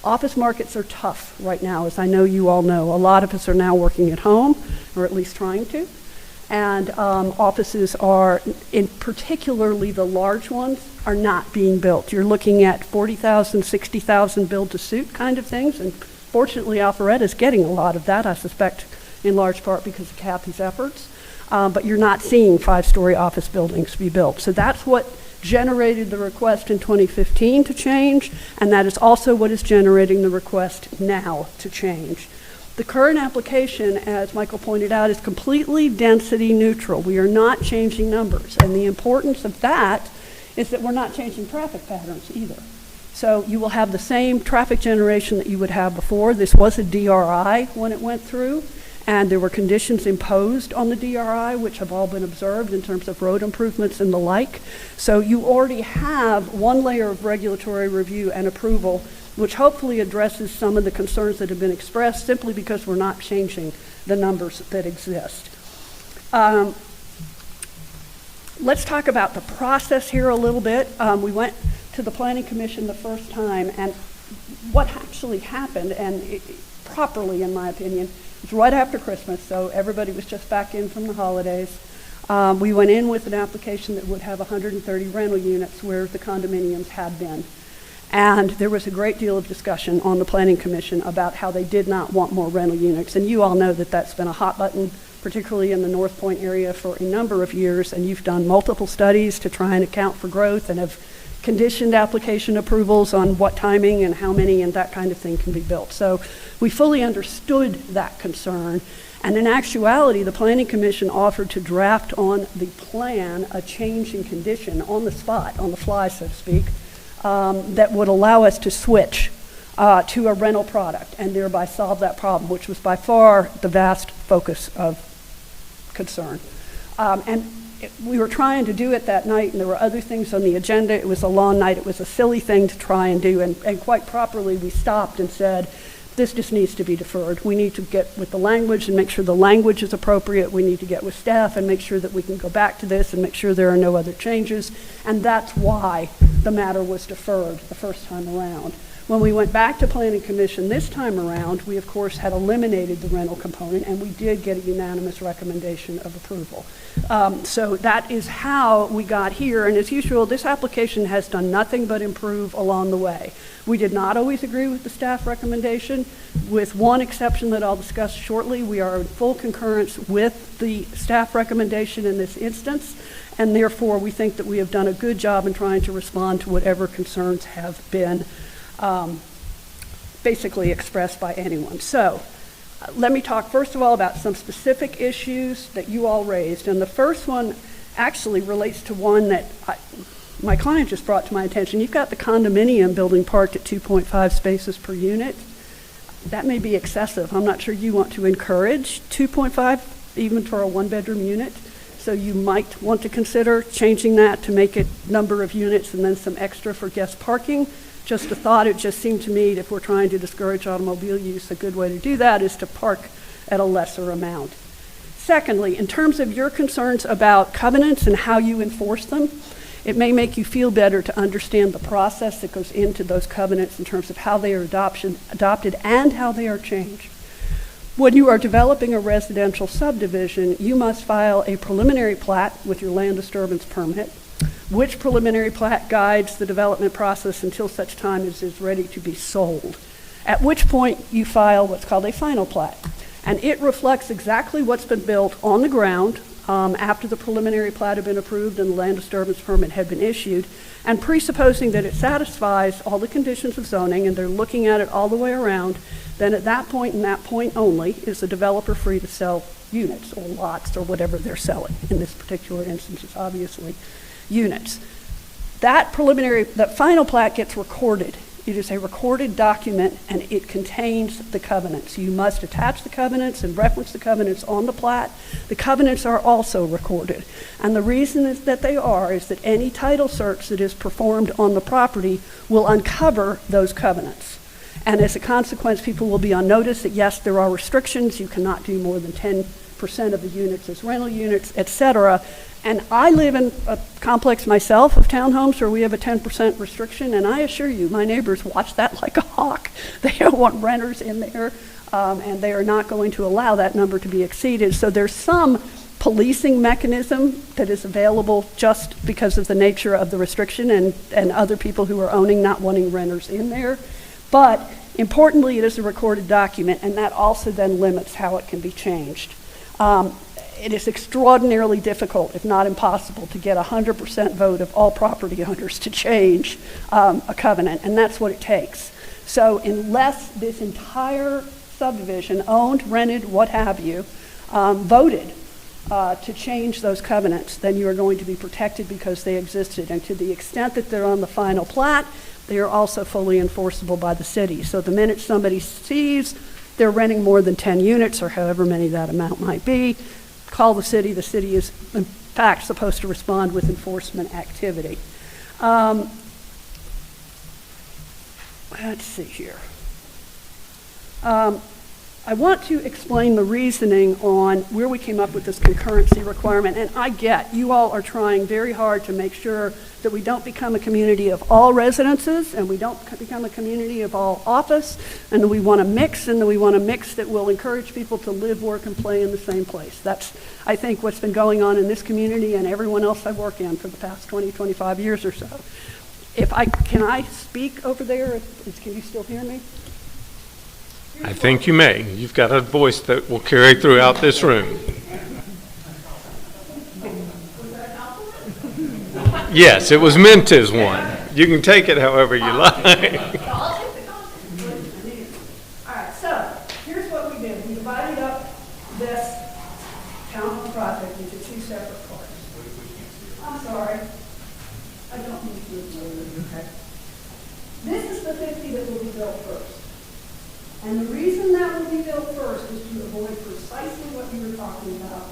office markets are tough right now, as I know you all know. A lot of us are now working at home, or at least trying to. And offices are, in particularly the large ones, are not being built. You're looking at 40,000, 60,000 build-to-suit kind of things. And fortunately, Alpharetta is getting a lot of that, I suspect, in large part because of Kathy's efforts. But you're not seeing 5-story office buildings be built. So that's what generated the request in 2015 to change, and that is also what is generating the request now to change. The current application, as Michael pointed out, is completely density neutral. We are not changing numbers, and the importance of that is that we're not changing traffic patterns either. So you will have the same traffic generation that you would have before. This was a DRI when it went through, and there were conditions imposed on the DRI, which have all been observed in terms of road improvements and the like. So you already have one layer of regulatory review and approval, which hopefully addresses some of the concerns that have been expressed simply because we're not changing the numbers that exist. Let's talk about the process here a little bit. We went to the Planning Commission the first time, and what actually happened, and properly in my opinion, it was right after Christmas, so everybody was just back in from the holidays. We went in with an application that would have 130 rental units where the condominiums had been. And there was a great deal of discussion on the Planning Commission about how they did not want more rental units. And you all know that that's been a hot button, particularly in the North Point area, for a number of years. And you've done multiple studies to try and account for growth and have conditioned application approvals on what timing and how many and that kind of thing can be built. So we fully understood that concern. And in actuality, the Planning Commission offered to draft on the plan a change in condition on the spot, on the fly, so to speak, that would allow us to switch to a rental product and thereby solve that problem, which was by far the vast focus of concern. We were trying to do it that night, and there were other things on the agenda. It was a long night. It was a silly thing to try and do, and quite properly we stopped and said, this just needs to be deferred. We need to get with the language and make sure the language is appropriate. We need to get with staff and make sure that we can go back to this and make sure there are no other changes. And that's why the matter was deferred the first time around. When we went back to Planning Commission this time around, we of course had eliminated the rental component, and we did get a unanimous recommendation of approval. So that is how we got here, and as usual, this application has done nothing but improve along the way. We did not always agree with the staff recommendation, with one exception that I'll discuss shortly. We are in full concurrence with the staff recommendation in this instance, and therefore we think that we have done a good job in trying to respond to whatever concerns have been basically expressed by anyone. So let me talk first of all about some specific issues that you all raised. And the first one actually relates to one that my client just brought to my attention. You've got the condominium building parked at 2.5 spaces per unit. That may be excessive. I'm not sure you want to encourage 2.5 even for a one-bedroom unit. So you might want to consider changing that to make it number of units and then some extra for guest parking. Just a thought, it just seemed to me that if we're trying to discourage automobile use, a good way to do that is to park at a lesser amount. Secondly, in terms of your concerns about covenants and how you enforce them, it may make you feel better to understand the process that goes into those covenants in terms of how they are adopted and how they are changed. When you are developing a residential subdivision, you must file a preliminary plat with your land disturbance permit, which preliminary plat guides the development process until such time as it is ready to be sold, at which point you file what's called a final plat. And it reflects exactly what's been built on the ground after the preliminary plat had been approved and the land disturbance permit had been issued, and presupposing that it satisfies all the conditions of zoning and they're looking at it all the way around, then at that point and that point only is the developer free to sell units or lots or whatever they're selling. In this particular instance, it's obviously units. That final plat gets recorded. It is a recorded document and it contains the covenants. You must attach the covenants and reference the covenants on the plat. The covenants are also recorded. And the reason is that they are is that any title search that is performed on the property will uncover those covenants. And as a consequence, people will be on notice that yes, there are restrictions. You cannot do more than 10% of the units as rental units, et cetera. And I live in a complex myself of townhomes where we have a 10% restriction, and I assure you, my neighbors watch that like a hawk. They don't want renters in there, and they are not going to allow that number to be exceeded. So there's some policing mechanism that is available just because of the nature of the restriction and other people who are owning not wanting renters in there. But importantly, it is a recorded document, and that also then limits how it can be changed. It is extraordinarily difficult, if not impossible, to get 100% vote of all property owners to change a covenant, and that's what it takes. So unless this entire subdivision, owned, rented, what have you, voted to change those covenants, then you are going to be protected because they existed. And to the extent that they're on the final plat, they are also fully enforceable by the city. So the minute somebody sees they're renting more than 10 units or however many that amount might be, call the city. The city is, in fact, supposed to respond with enforcement activity. Let's see here. I want to explain the reasoning on where we came up with this concurrency requirement. And I get you all are trying very hard to make sure that we don't become a community of all residences and we don't become a community of all office, and that we want to mix, and that we want a mix that will encourage people to live, work, and play in the same place. That's, I think, what's been going on in this community and everyone else I work in for the past 20, 25 years or so. Can I speak over there? Can you still hear me? I think you may. You've got a voice that will carry throughout this room. Yes, it was meant as one. You can take it however you like. I'll take the content. All right, so here's what we did. We divided up this townhome project into two separate parts. I'm sorry. I don't need to move. Okay. This is the 50 that will be built first. And the reason that will be built first is to avoid precisely what you were talking about,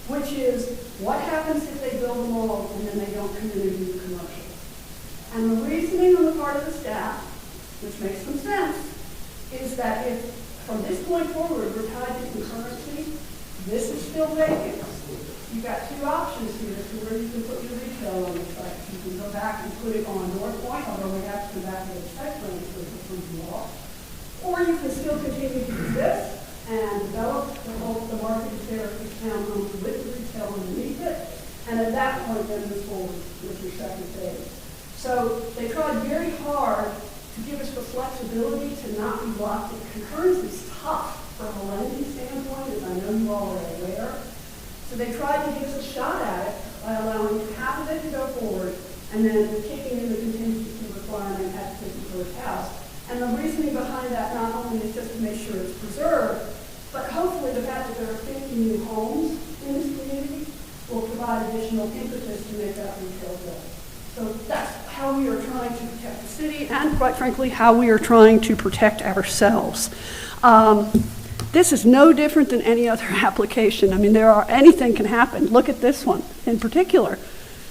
which is what happens if they build them all and then they don't come in and do the commercial. And the reasoning on the part of the staff, which makes some sense, is is that if, from this point forward, we're tied to concurrency, this is still vacant. You've got two options here as to where you can put your retail on the site. You can go back and put it on North Point, although we have to go back to the site plan to approve law. Or you can still continue to do this and develop the market therapy townhomes with retail underneath it. And at that point, then move forward with your second phase. So they tried very hard to give us the flexibility to not be locked in. Concurrence is tough from a lending standpoint, as I know you all are aware. So they tried to give us a shot at it by allowing half of it to go forward and then kicking in the contingency requirement at the 51st house. And the reasoning behind that not only is just to make sure it's preserved, but hopefully the fact that there are 50 new homes in this community will provide additional impetus to make that retail go. So that's how we are trying to protect the city and, quite frankly, how we are trying to protect ourselves. This is no different than any other application. I mean, anything can happen. Look at this one in particular.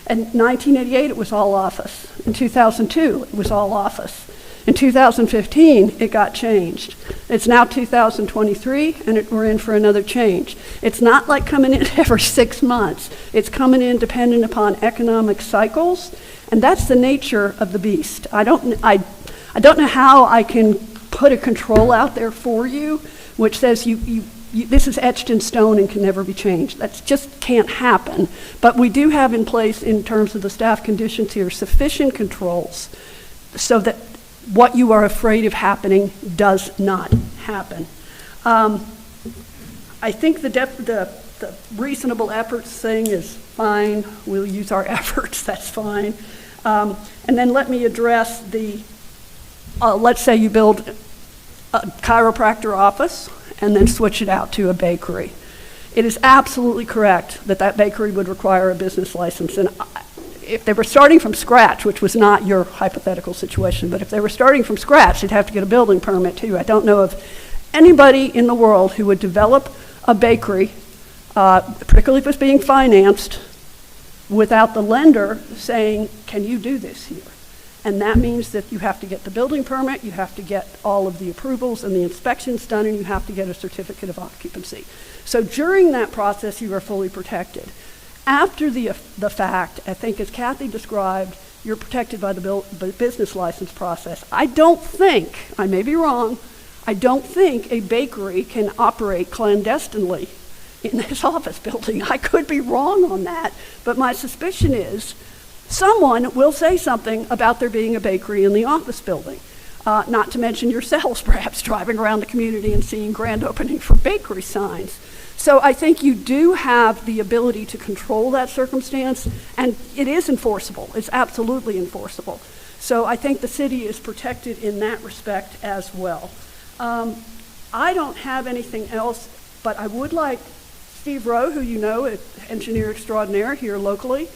In 1988, it was all office. In 2002, it was all office. In 2015, it got changed. It's now 2023, and we're in for another change. It's not like coming in every 6 months. It's coming in dependent upon economic cycles, and that's the nature of the beast. I don't know how I can put a control out there for you which says this is etched in stone and can never be changed. That just can't happen. But we do have in place, in terms of the staff conditions here, sufficient controls so that what you are afraid of happening does not happen. I think the reasonable efforts thing is fine. We'll use our efforts, that's fine. And then let me address let's say you build a chiropractor office and then switch it out to a bakery. It is absolutely correct that that bakery would require a business license. And if they were starting from scratch, which was not your hypothetical situation, but if they were starting from scratch, they'd have to get a building permit too. I don't know of anybody in the world who would develop a bakery, particularly if it's being financed, without the lender saying, can you do this here? And that means that you have to get the building permit, you have to get all of the approvals and the inspections done, and you have to get a certificate of occupancy. So during that process, you are fully protected. After the fact, I think as Kathy described, you're protected by the business license process. I don't think, I may be wrong, I don't think a bakery can operate clandestinely in this office building. I could be wrong on that, but my suspicion is someone will say something about there being a bakery in the office building. Not to mention yourselves perhaps driving around the community and seeing grand opening for bakery signs. So I think you do have the ability to control that circumstance, and it is enforceable. It's absolutely enforceable. So I think the city is protected in that respect as well. I don't have anything else, but I would like Steve Rowe, who you know, an engineer extraordinaire here locally,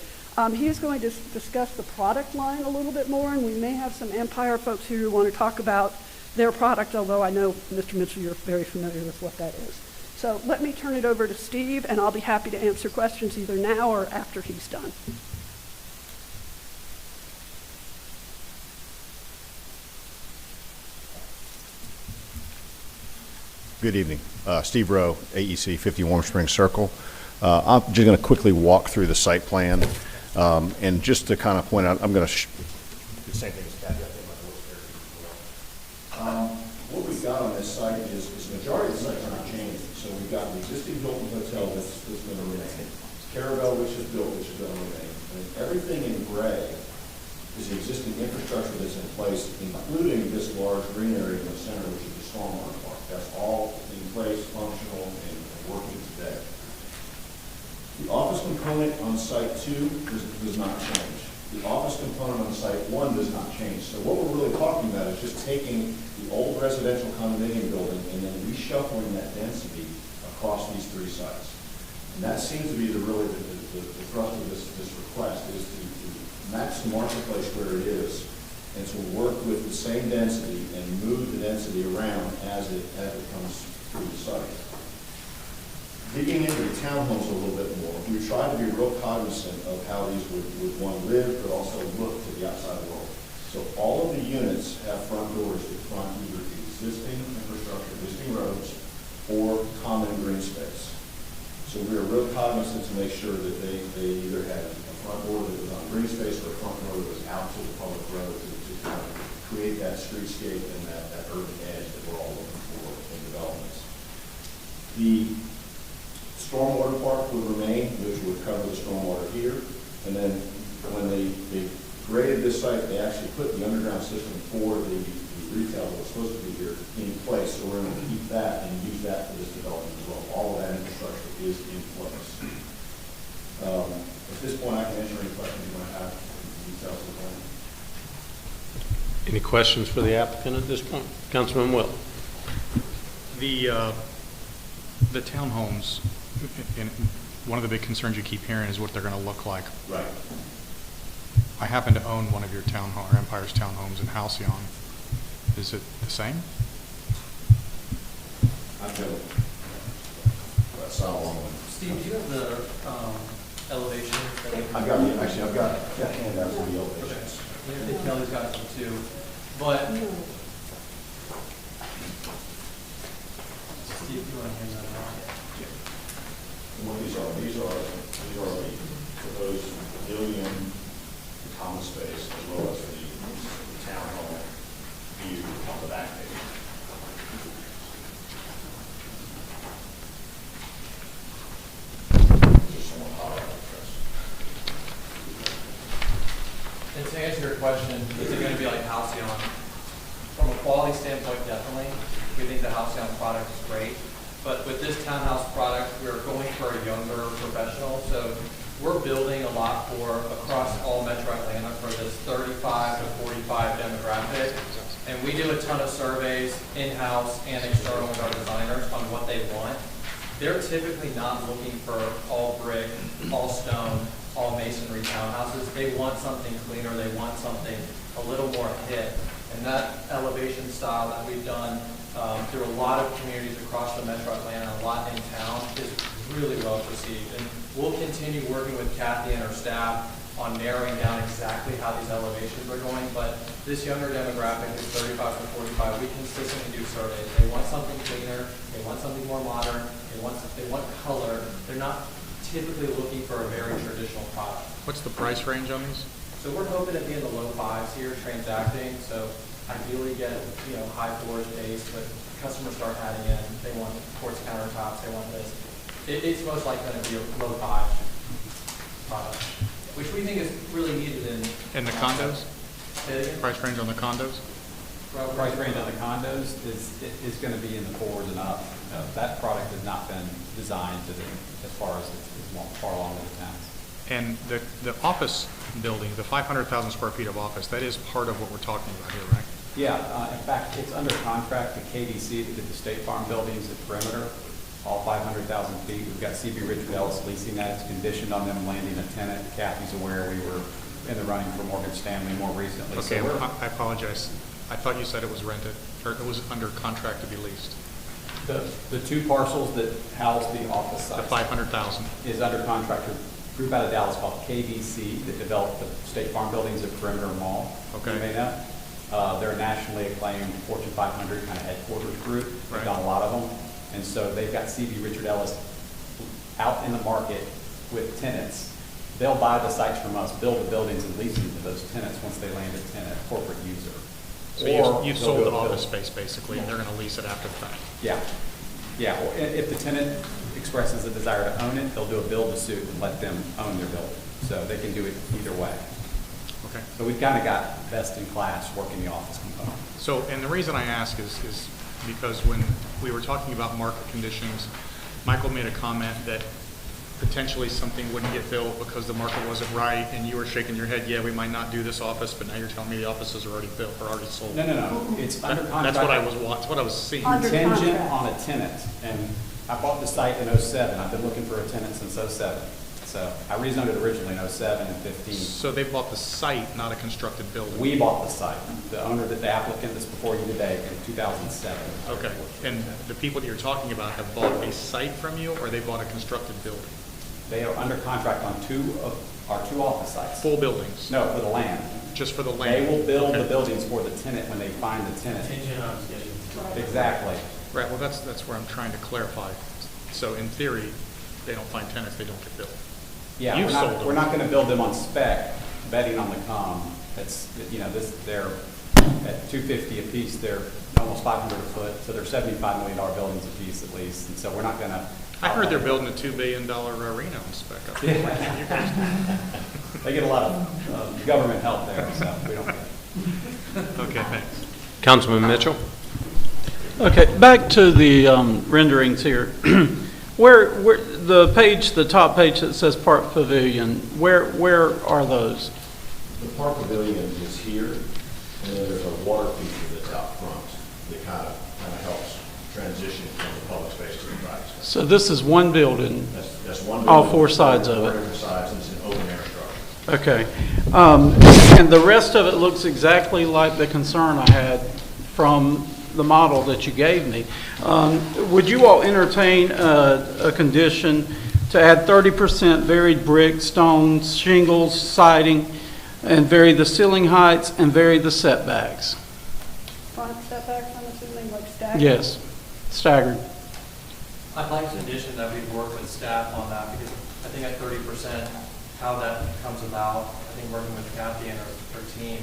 he is going to discuss the product line a little bit more, and we may have some Empire folks here who want to talk about their product, although I know, Mr. Mitchell, you're very familiar with what that is. So let me turn it over to Steve, and I'll be happy to answer questions either now or after he's done. Good evening. Steve Rowe, AEC 50 Warm Springs Circle. I'm just going to quickly walk through the site plan. And just to kind of point out, I'm going to do the same thing as Kathy. I think my voice there. What we've got on this site is the majority of the site's not changed. So we've got the existing Hilton Hotel that's going to remain. Caravel, which is built, which is going to remain. And everything in gray is the existing infrastructure that's in place, including this large green area in the center, which is the stormwater park. That's all in place, functional, and working today. The office component on site 2 does not change. The office component on site 1 does not change. So what we're really talking about is just taking the old residential condominium building and then reshuffling that density across these 3 sites. And that seems to be the thrust of this request, is to match the marketplace where it is and to work with the same density and move the density around as it comes through the site. Digging into the townhomes a little bit more, we tried to be real cognizant of how these would one live, but also look to the outside world. So all of the units have front doors that front either to the existing infrastructure, existing roads, or common green space. So we are real cognizant to make sure that they either had a front door that was on green space or a front door that was out to the public road to kind of create that streetscape and that urban edge that we're all looking for in developments. The stormwater park would remain, which would cover the stormwater here. And then when they graded this site, they actually put the underground system for the retail that was supposed to be here in place. So we're going to keep that and use that for this development as well. All of that infrastructure is in place. At this point, I can answer any questions you might have. Details of that. Any questions for the applicant at this point? Councilman Will. The townhomes, and one of the big concerns you keep hearing is what they're going to look like. Right. I happen to own one of your townhome, or Empire's townhomes in Halcyon. Is it the same? I've got that's not a long one. Steve, do you have the elevation? I've got handouts of the elevations. Yeah, I think Kelly's got them too. But Steve, do you want to hand that out? What these are the proposed pavilion, the common space, as well as the town hall view on the back page. Just somewhat higher, I guess. And to answer your question, is it going to be like Halcyon? From a quality standpoint, definitely. We think the Halcyon product is great. But with this townhouse product, we're going for a younger professional. So we're building a lot for across all Metro Atlanta for this 35 to 45 demographic. And we do a ton of surveys in-house and external with our designers on what they want. They're typically not looking for all brick, all stone, all masonry townhouses. They want something cleaner. They want something a little more hip. And that elevation style that we've done through a lot of communities across the Metro Atlanta, a lot in town, is really well received. And we'll continue working with Kathy and her staff on narrowing down exactly how these elevations are going. But this younger demographic is 35 to 45. We consistently do surveys. They want something cleaner. They want something more modern. They want color. They're not typically looking for a very traditional product. What's the price range on these? So we're hoping to be in the low fives here transacting. So ideally get, high floors base, but customers start adding in. They want quartz countertops. They want this. It's most likely going to be a low five product, which we think is really needed in. And the condos? Price range on the condos? Price range on the condos is going to be in the fours and up. That product has not been designed as far as it's far along in the towns. And the office building, the 500,000 square feet of office, that is part of what we're talking about here, right? Yeah, in fact, it's under contract to KDC that did the State Farm buildings at Perimeter, all 500,000 feet. We've got CB Richard Ellis leasing that. It's conditioned on them landing a tenant. Kathy's aware we were in the running for Morgan Stanley more recently. Okay, So I apologize. I thought you said it was rented, or it was under contract to be leased. The two parcels that house the office sites. The 500,000. Is under contract to a group out of Dallas called KDC that developed the State Farm buildings at Perimeter Mall. Okay. You may know. They're a nationally acclaimed Fortune 500 kind of headquarters group. They've Right. done a lot of them. And so they've got CB Richard Ellis out in the market with tenants. They'll buy the sites from us, build the buildings and lease them to those tenants once they land a tenant, corporate user. So Or you've they'll sold do the a build. office space basically, and they're going to lease it after the fact. Yeah. Yeah, or if the tenant expresses a desire to own it, they'll do a build to suit and let them own their building. So they can do it either way. Okay. So we've kind of got best in class working the office component. So, and the reason I ask is because when we were talking about market conditions, Michael made a comment that potentially something wouldn't get built because the market wasn't right, and you were shaking your head, yeah, we might not do this office, but now you're telling me the offices are already built or already sold. No. It's under contract. That's what I was seeing. Under Contingent contract. on a tenant. And I bought the site in '07. I've been looking for a tenant since '07. So I rezoned it originally in '07 and '15. So they bought the site, not a constructed building. We bought the site. The owner, the applicant that's before you today in 2007. Okay. And the people that you're talking about have bought a site from you, or they bought a constructed building? They are under contract on two of our two office sites. Full buildings? No, for the land. just for the They land. will build the Okay. buildings for the tenant when they find the tenant. Exactly. Right, well, that's where I'm trying to clarify. So in theory, they don't find tenants, they don't get built. Yeah, You've sold them. we're not going to build them on spec, betting on the come. It's, you know, they're at $250 a piece, they're almost $500 a foot, so they're $75 million buildings a piece at least, and so we're not going to. I heard they're building a $2 billion arena on spec up there. You guys- They get a lot of government help there, so we don't get it. Okay, thanks. Councilman Mitchell? Okay, back to the renderings here. Where the top page that says Park Pavilion, where are those? The park pavilion is here, and then there's a water feature that's out front that kind of helps transition from the public space to the private space. So this is one building, That's one. all building, four sides of it. 4 different sides, and it's an open air structure. Okay. And the rest of it looks exactly like the concern I had from the model that you gave me. Would you all entertain a condition to add 30% varied brick, stones, shingles, siding, and vary the ceiling heights and vary the setbacks? Front setbacks, I'm assuming, like staggered? Yes, staggered. I'd like to condition that we work with staff on that, because I think at 30%, how that comes about, I think working with Kathy and her team,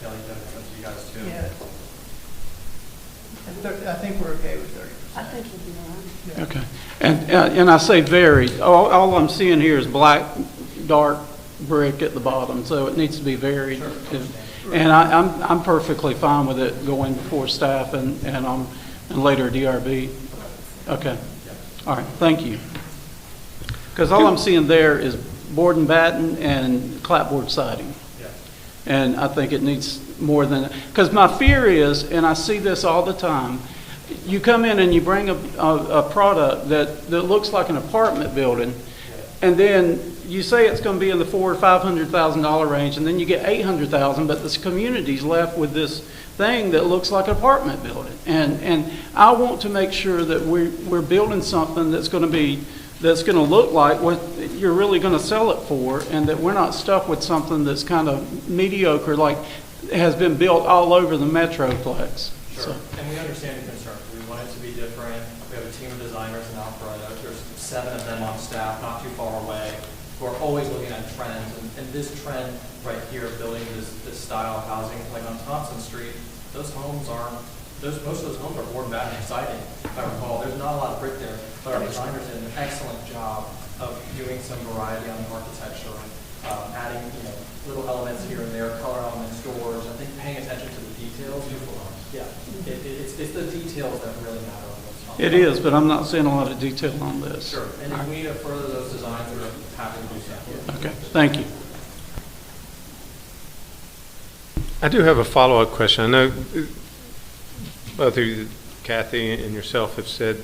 Kelly, that's up to you guys too. Yeah. I think we're okay with 30%. I think we'll be all right. Okay. And I say varied. All I'm seeing here is black, dark brick at the bottom, so it needs to be varied. And I'm perfectly fine with it going before staff and later DRB. Okay. All right, thank you. Because all I'm seeing there is board and batten and clapboard siding. Yeah. And I think it needs more than, because my fear is, and I see this all the time, you come in and you bring a product that looks like an apartment building, and then you say it's going to be in the $400,000 or $500,000 range, and then you get $800,000, but this community's left with this thing that looks like an apartment building. And I want to make sure that we're building something that's going to look like what you're really going to sell it for, and that we're not stuck with something that's kind of mediocre, like has been built all over the Metroplex. Sure, and we understand the concern. We want it to be different. We have a team of designers in Alpharetta. There's 7 of them on staff, not too far away, who are always looking at trends. And this trend right here, building this style of housing, like on Thompson Street, most of those homes are board and batten siding, if I recall. There's not a lot of brick there, but our designers did an excellent job of doing some variety on the architecture, adding, little elements here and there, color elements, doors. I think paying attention to the details. Yeah, it's the details that really matter on this. It is, but I'm not seeing a lot of detail on this. Sure, and if we need to further those designs, we're happy to do so. Okay, thank you. I do have a follow-up question. I know both of you, Kathy and yourself, have said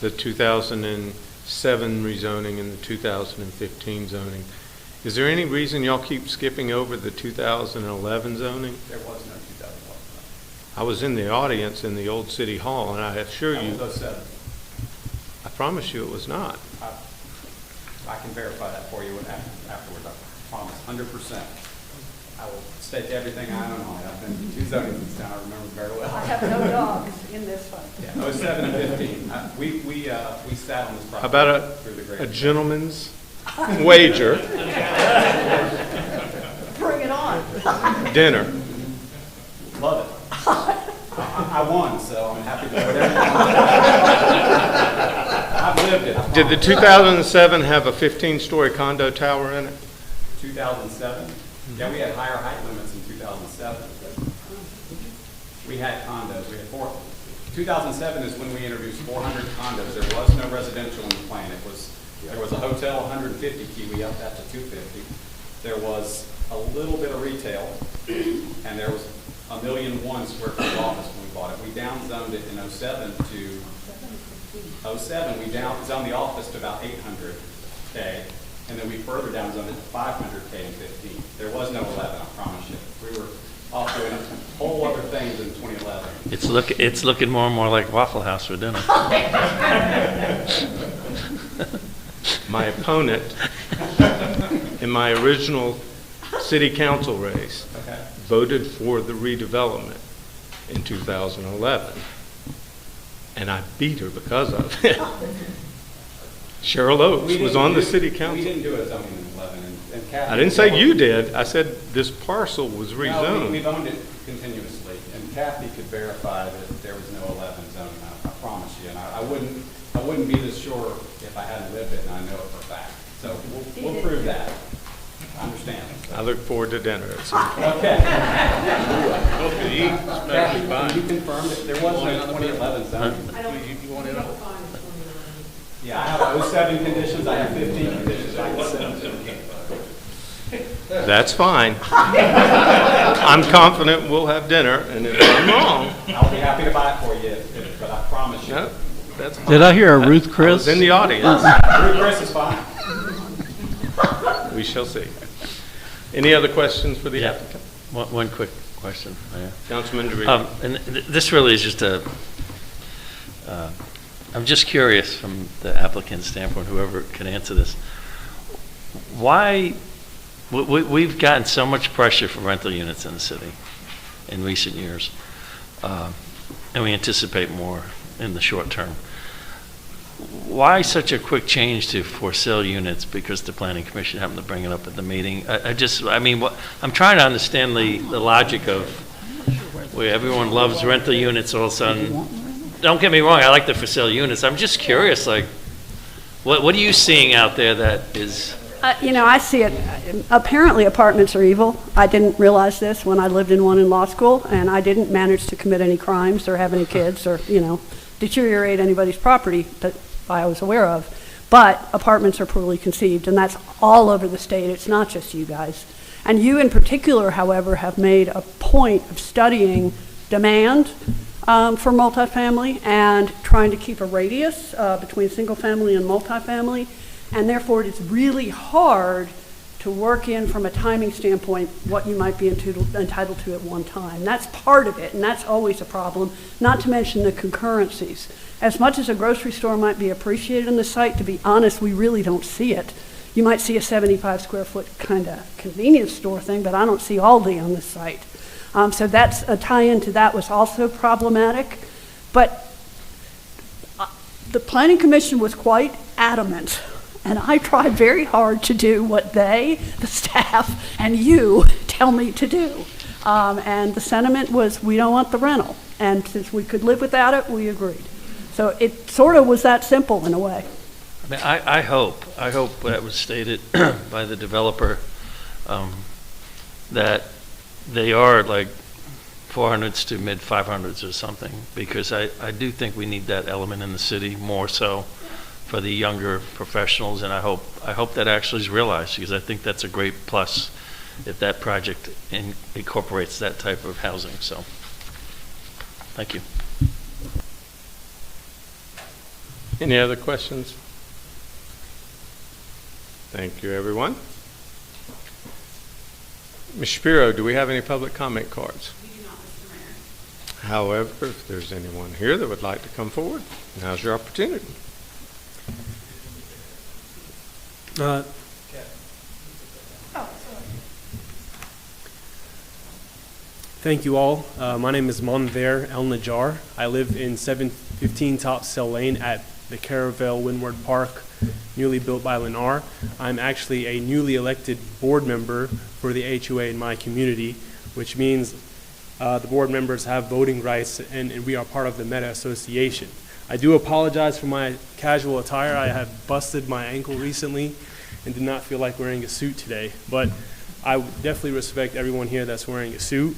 the 2007 rezoning and the 2015 zoning. Is there any reason y'all keep skipping over the 2011 zoning? There was no 2011. I was in the audience in the old city hall, and I assure you, That was 07. I promise you it was not. I can verify that for you afterwards, I promise, 100%. I will state everything I own on it. I've been to 2 zonings in this town, I remember very well. I have no dogs in this one. Yeah, 07 and 15. We sat on this project. How about through the a great. gentleman's wager, Bring it on. dinner? Love it. I won, so I'm happy to do whatever. I've lived it. I Did the promise. 2007 have a 15-story condo tower in it? 2007? Yeah, we had higher height limits in 2007. We had condos. We had 4. 2007 is when we introduced 400 condos. There was no residential in the plan. There was a hotel, 150 key. We upped that to 250. There was a little bit of retail, and there was 1,001,000 square foot of office when we bought it. We downzoned it in 07 to 07. We downzoned the office to about 800K, and then we further downzoned it to 500K in 15. There was no 11, I promise you. We were off doing a whole other things in 2011. It's looking more and more like Waffle House for dinner. My opponent, in my original city council race, Okay. voted for the redevelopment in 2011, and I beat her because of it. Cheryl Oakes We was didn't on the do- city We council. didn't do a zoning in 11, and Kathy. I didn't say you did. I said this parcel was No, rezoned. we've owned it continuously, and Kathy could verify that there was no 11 zoning, I promise you. And I wouldn't be this sure if I hadn't lived it, and I know it for a fact. So we'll prove that. I understand. I look forward to dinner at some point. Okay. Kathy, can you confirm that there was no 2011 zoning? I don't, you don't find it. Yeah, I have 07 conditions, I have 15 conditions, I can send them. That's fine. I'm confident we'll have dinner, and if I'm wrong, I'll be happy to buy it for you, but I promise you. no, that's fine. Did I hear a Ruth I Chris? was in the audience. Ruth Chris is fine. We shall see. Any other questions for the Yeah. applicant? One quick question, Mayor. Councilman DeRito. This really is just I'm just curious from the applicant's standpoint, whoever can answer this. Why, we've gotten so much pressure for rental units in the city in recent years, and we anticipate more in the short term. Why such a quick change to for sale units? Because the planning commission happened to bring it up at the meeting. I'm trying to understand the logic of where everyone loves rental units all of a sudden. Don't get me wrong, I like the for sale units. I'm just curious, like, what are you seeing out there that is? I see it. Apparently apartments are evil. I didn't realize this when I lived in one in law school, and I didn't manage to commit any crimes or have any kids or, deteriorate anybody's property that I was aware of. But apartments are poorly conceived, and that's all over the state. It's not just you guys. And you in particular, however, have made a point of studying demand for multifamily and trying to keep a radius between single family and multifamily. And therefore, it is really hard to work in from a timing standpoint what you might be entitled to at one time. That's part of it, and that's always a problem, not to mention the concurrencies. As much as a grocery store might be appreciated in the site, to be honest, we really don't see it. You might see a 75 square foot kind of convenience store thing, but I don't see Aldi on the site. So that's a tie-in to that was also problematic. But the Planning Commission was quite adamant, and I tried very hard to do what they, the staff, and you tell me to do. And the sentiment was, we don't want the rental. And since we could live without it, we agreed. So it sort of was that simple in a way. I mean, I hope that was stated by the developer, that they are like 400s to mid 500s or something, because I do think we need that element in the city more so for the younger professionals, and I hope that actually is realized, because I think that's a great plus if that project incorporates that type of housing. So, thank you. Any other questions? Thank you, everyone. Ms. Shapiro, do we have any public comment cards? We do not, Mr. Mayor. However, if there's anyone here that would like to come forward, now's your opportunity. Thank you all. My name is Monver El Najjar. I live in 715 Top Cell Lane at the Caravelle Windward Park, newly built by Lennar. I'm actually a newly elected board member for the HOA in my community, which means the board members have voting rights, and we are part of the Meta Association. I do apologize for my casual attire. I have busted my ankle recently and did not feel like wearing a suit today, but I definitely respect everyone here that's wearing a suit.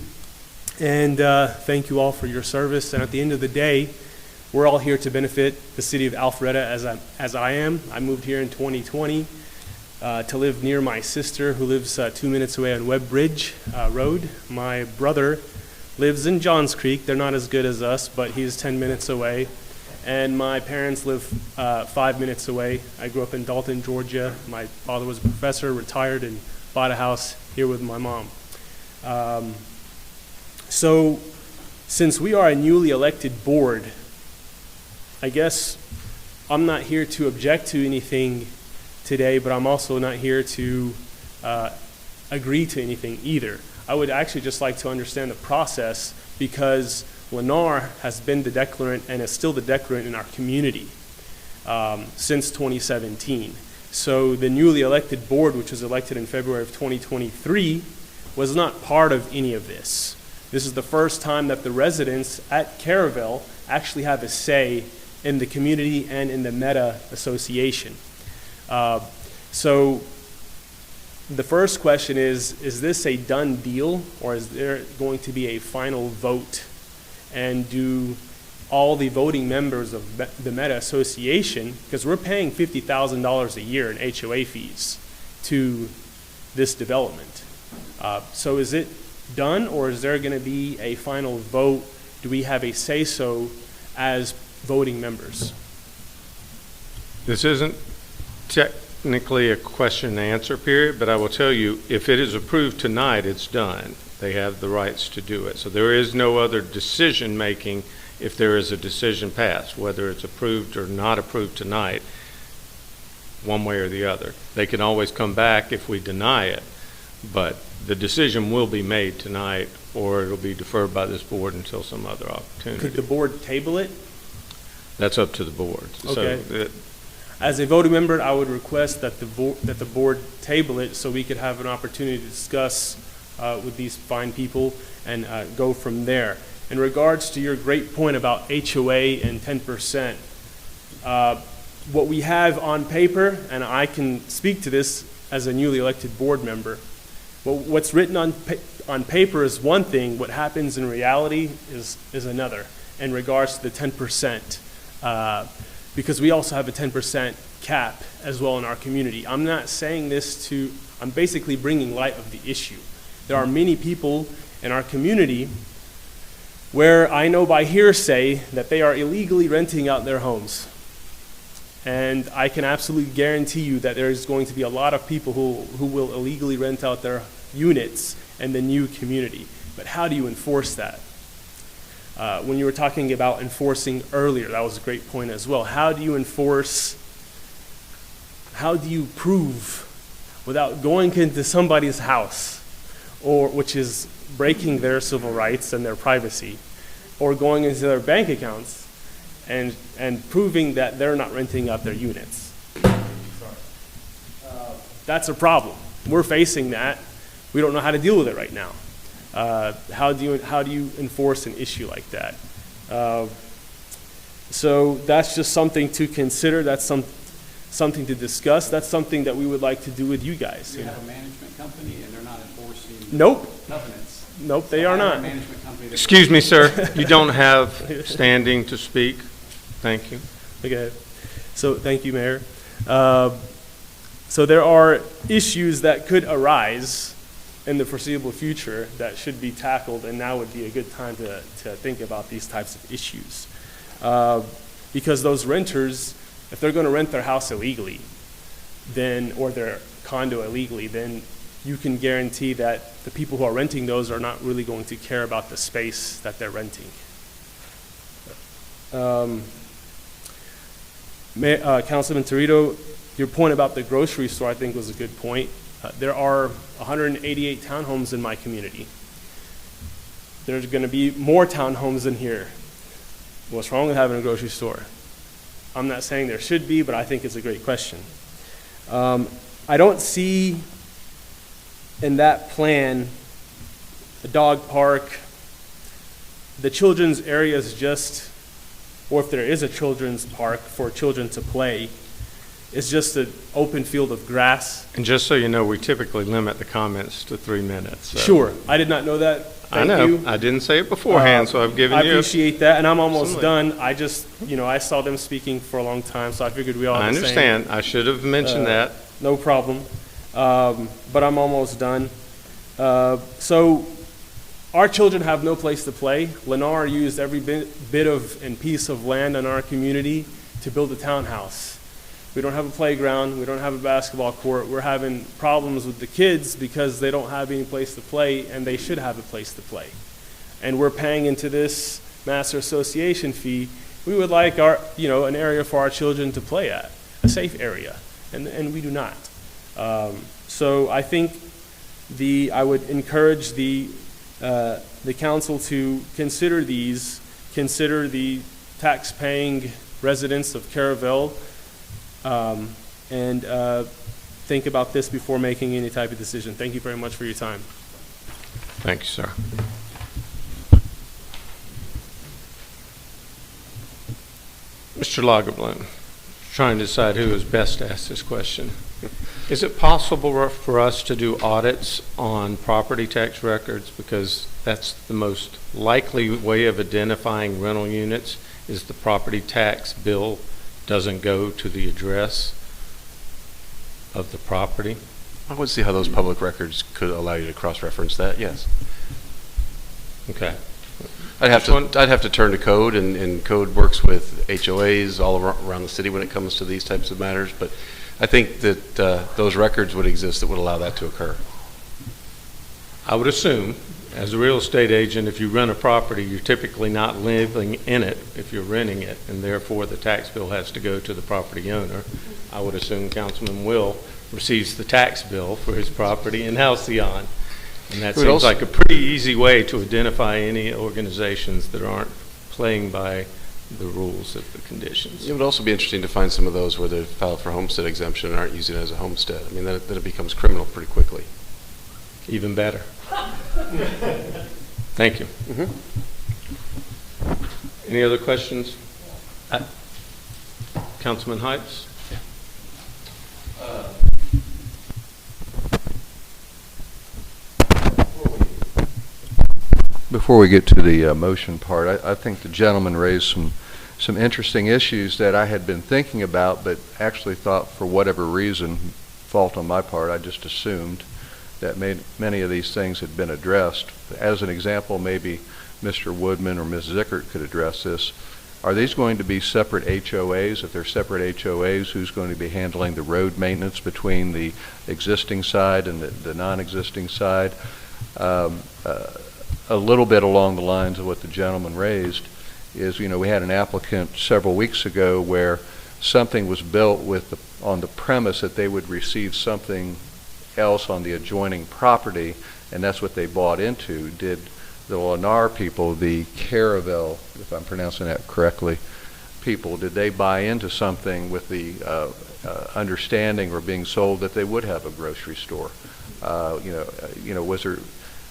And thank you all for your service. And at the end of the day, we're all here to benefit the city of Alpharetta as I am. I moved here in 2020 to live near my sister, who lives 2 minutes away on Webb Bridge Road. My brother lives in Johns Creek. They're not as good as us, but he's 10 minutes away. And my parents live 5 minutes away. I grew up in Dalton, Georgia. My father was a professor, retired, and bought a house here with my mom. So since we are a newly elected board, I guess I'm not here to object to anything today, but I'm also not here to agree to anything either. I would actually just like to understand the process, because Lennar has been the declarant and is still the declarant in our community since 2017. So the newly elected board, which was elected in February of 2023, was not part of any of this. This is the first time that the residents at Caravel actually have a say in the community and in the Meta Association. So the first question is this a done deal, or is there going to be a final vote? And do all the voting members of the Meta Association, because we're paying $50,000 a year in HOA fees to this development. So is it done, or is there going to be a final vote? Do we have a say-so as voting members? This isn't technically a question and answer period, but I will tell you, if it is approved tonight, it's done. They have the rights to do it. So there is no other decision making if there is a decision passed, whether it's approved or not approved tonight, one way or the other. They can always come back if we deny it, but the decision will be made tonight, or it'll be deferred by this board until some other opportunity. Could the board table it? That's up to the board. Okay. So as a voting member, I would request that the board table it so we could have an opportunity to discuss with these fine people and go from there. In regards to your great point about HOA and 10%, what we have on paper, and I can speak to this as a newly elected board member, what's written on paper is one thing, what happens in reality is another in regards to the 10%, because we also have a 10% cap as well in our community. I'm not saying this I'm basically bringing light of the issue. There are many people in our community where I know by hearsay that they are illegally renting out their homes. And I can absolutely guarantee you that there is going to be a lot of people who will illegally rent out their units in the new community. But how do you enforce that? When you were talking about enforcing earlier, that was a great point as well. How do you prove without going into somebody's house, which is breaking their civil rights and their privacy, or going into their bank accounts and proving that they're not renting out their units? That's a problem. We're facing that. We don't know how to deal with it right now. How do you enforce an issue like that? So that's just something to consider. That's something to discuss. That's something that we would like to do with you guys. You have a management company and they're not enforcing covenants. Nope, they are not. excuse me, sir, you don't have standing to speak. Thank you. Okay. So thank you, Mayor. So there are issues that could arise in the foreseeable future that should be tackled, and now would be a good time to think about these types of issues. Because those renters, if they're going to rent their house illegally, or their condo illegally, then you can guarantee that the people who are renting those are not really going to care about the space that they're renting. Councilman Torito, your point about the grocery store I think was a good point. There are 188 townhomes in my community. There's going to be more townhomes in here. What's wrong with having a grocery store? I'm not saying there should be, but I think it's a great question. I don't see in that plan a dog park. The children's area is just, or if there is a children's park for children to play, it's just an open field of grass. And just so you know, we typically limit the comments to 3 minutes. So. Sure, I did not know that. Thank you. I didn't say it beforehand, so I've given you. I appreciate that, and I'm almost done. I just, I saw them speaking for a long time, so I figured we all I had the same. understand. I should have mentioned that. No problem. But I'm almost done. So our children have no place to play. Lennar used every bit of and piece of land in our community to build a townhouse. We don't have a playground. We don't have a basketball court. We're having problems with the kids because they don't have any place to play, and they should have a place to play. And we're paying into this master association fee. We would like an area for our children to play at, a safe area, and we do not. So I think I would encourage the council to consider the tax-paying residents of Caravelle, and think about this before making any type of decision. Thank you very much for your time. Thank you, sir. Mr. Lagerblum, trying to decide who is best to ask this question. Is it possible for us to do audits on property tax records, because that's the most likely way of identifying rental units is the property tax bill doesn't go to the address of the property? I would see how those public records could allow you to cross-reference that, yes. Okay. I'd have to turn to code, and code works with HOAs all around the city when it comes to these types of matters, but I think that those records would exist that would allow that to occur. I would assume, as a real estate agent, if you rent a property, you're typically not living in it if you're renting it, and therefore the tax bill has to go to the property owner. I would assume Councilman Will receives the tax bill for his property in Halcyon. And that seems like a pretty easy way to identify any organizations that aren't playing by the rules of the conditions. It would also be interesting to find some of those where they filed for homestead exemption and aren't using it as a homestead. I mean, then it becomes criminal pretty quickly. Even better. Thank you. Any other questions? Councilman Heights? Before we get to the motion part, I think the gentleman raised some interesting issues that I had been thinking about, but actually thought for whatever reason, fault on my part, I just assumed that many of these things had been addressed. As an example, maybe Mr. Woodman or Ms. Zickert could address this. Are these going to be separate HOAs? If they're separate HOAs, who's going to be handling the road maintenance between the existing side and the non-existing side? A little bit along the lines of what the gentleman raised is, we had an applicant several weeks ago where something was built on the premise that they would receive something else on the adjoining property, and that's what they bought into. Did the Lennar people, the Caravelle, if I'm pronouncing that correctly, people, did they buy into something with the understanding or being sold that they would have a grocery store? Was there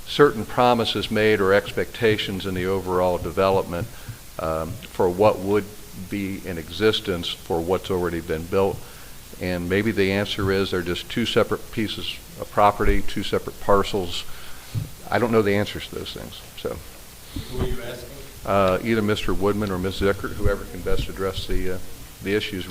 certain promises made or expectations in the overall development for what would be in existence for what's already been built? And maybe the answer is they're just two separate pieces of property, two separate parcels. I don't know the answers to those things. So, who are you asking? Either Mr. Woodman or Ms. Zickert, whoever can best address the issues.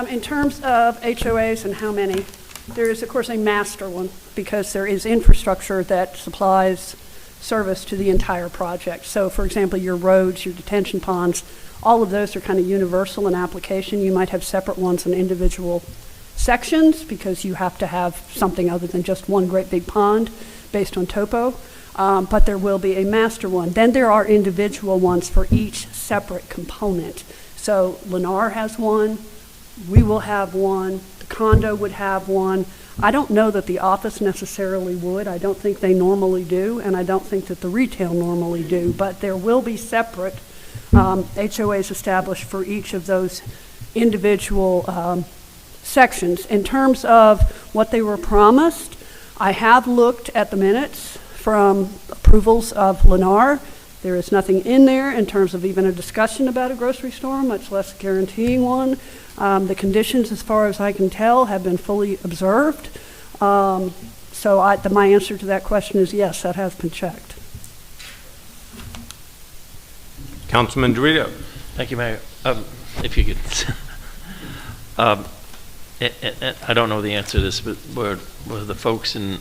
In terms of HOAs and how many, there is, of course, a master one because there is infrastructure that supplies service to the entire project. So, for example, your roads, your detention ponds, all of those are kind of universal in application. You might have separate ones in individual sections because you have to have something other than just one great big pond based on topo, but there will be a master one. Then there are individual ones for each separate component. So Lennar has one, we will have one, the condo would have one. I don't know that the office necessarily would. I don't think they normally do, and I don't think that the retail normally do, but there will be separate HOAs established for each of those individual sections. In terms of what they were promised, I have looked at the minutes from approvals of Lennar. There is nothing in there in terms of even a discussion about a grocery store, much less guaranteeing one. The conditions, as far as I can tell, have been fully observed. So my answer to that question is yes, that has been checked. Councilman Dorito. Thank you, Mayor. If you could, I don't know the answer to this, but were the folks in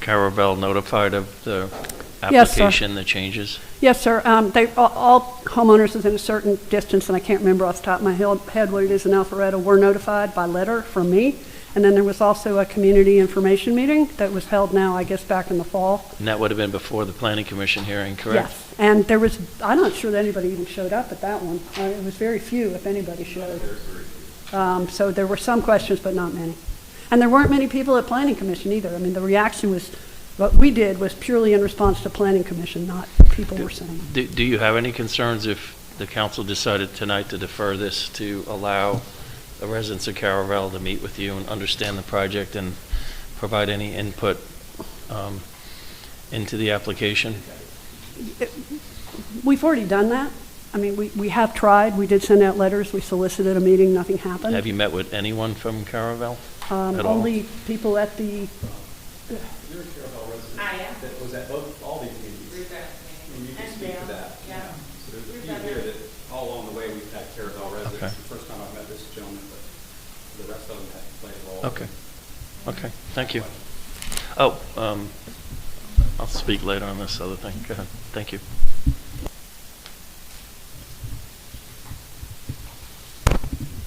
Caravelle notified of the application, the changes? Yes, sir. All homeowners within a certain distance, and I can't remember off the top of my head what it is in Alpharetta, were notified by letter from me. And then there was also a community information meeting that was held now, I guess, back in the fall. And that would have been before the Planning Commission hearing, correct? Yes. And there was, I'm not sure that anybody even showed up at that one. It was very few, if anybody showed. So there were some questions, but not many. And there weren't many people at Planning Commission either. I mean, the reaction was, what we did was purely in response to Planning Commission, not people were saying. Do you have any concerns if the council decided tonight to defer this to allow the residents of Caravel to meet with you and understand the project and provide any input into the application? We've already done that. I mean, we have tried. We did send out letters. We solicited a meeting. Nothing happened. Have you met with anyone from Caravel at all? Only people at the... You're a Caravel resident. I am. That was at both, all these meetings. And you can speak to that. Yeah. So there's a few here that all along the way we've had Caravel residents. Okay. It's the first time I've met this gentleman, but the rest of them have played a role. Okay. Okay, thank you. Oh, I'll speak later on this other thing. Go ahead. Thank you.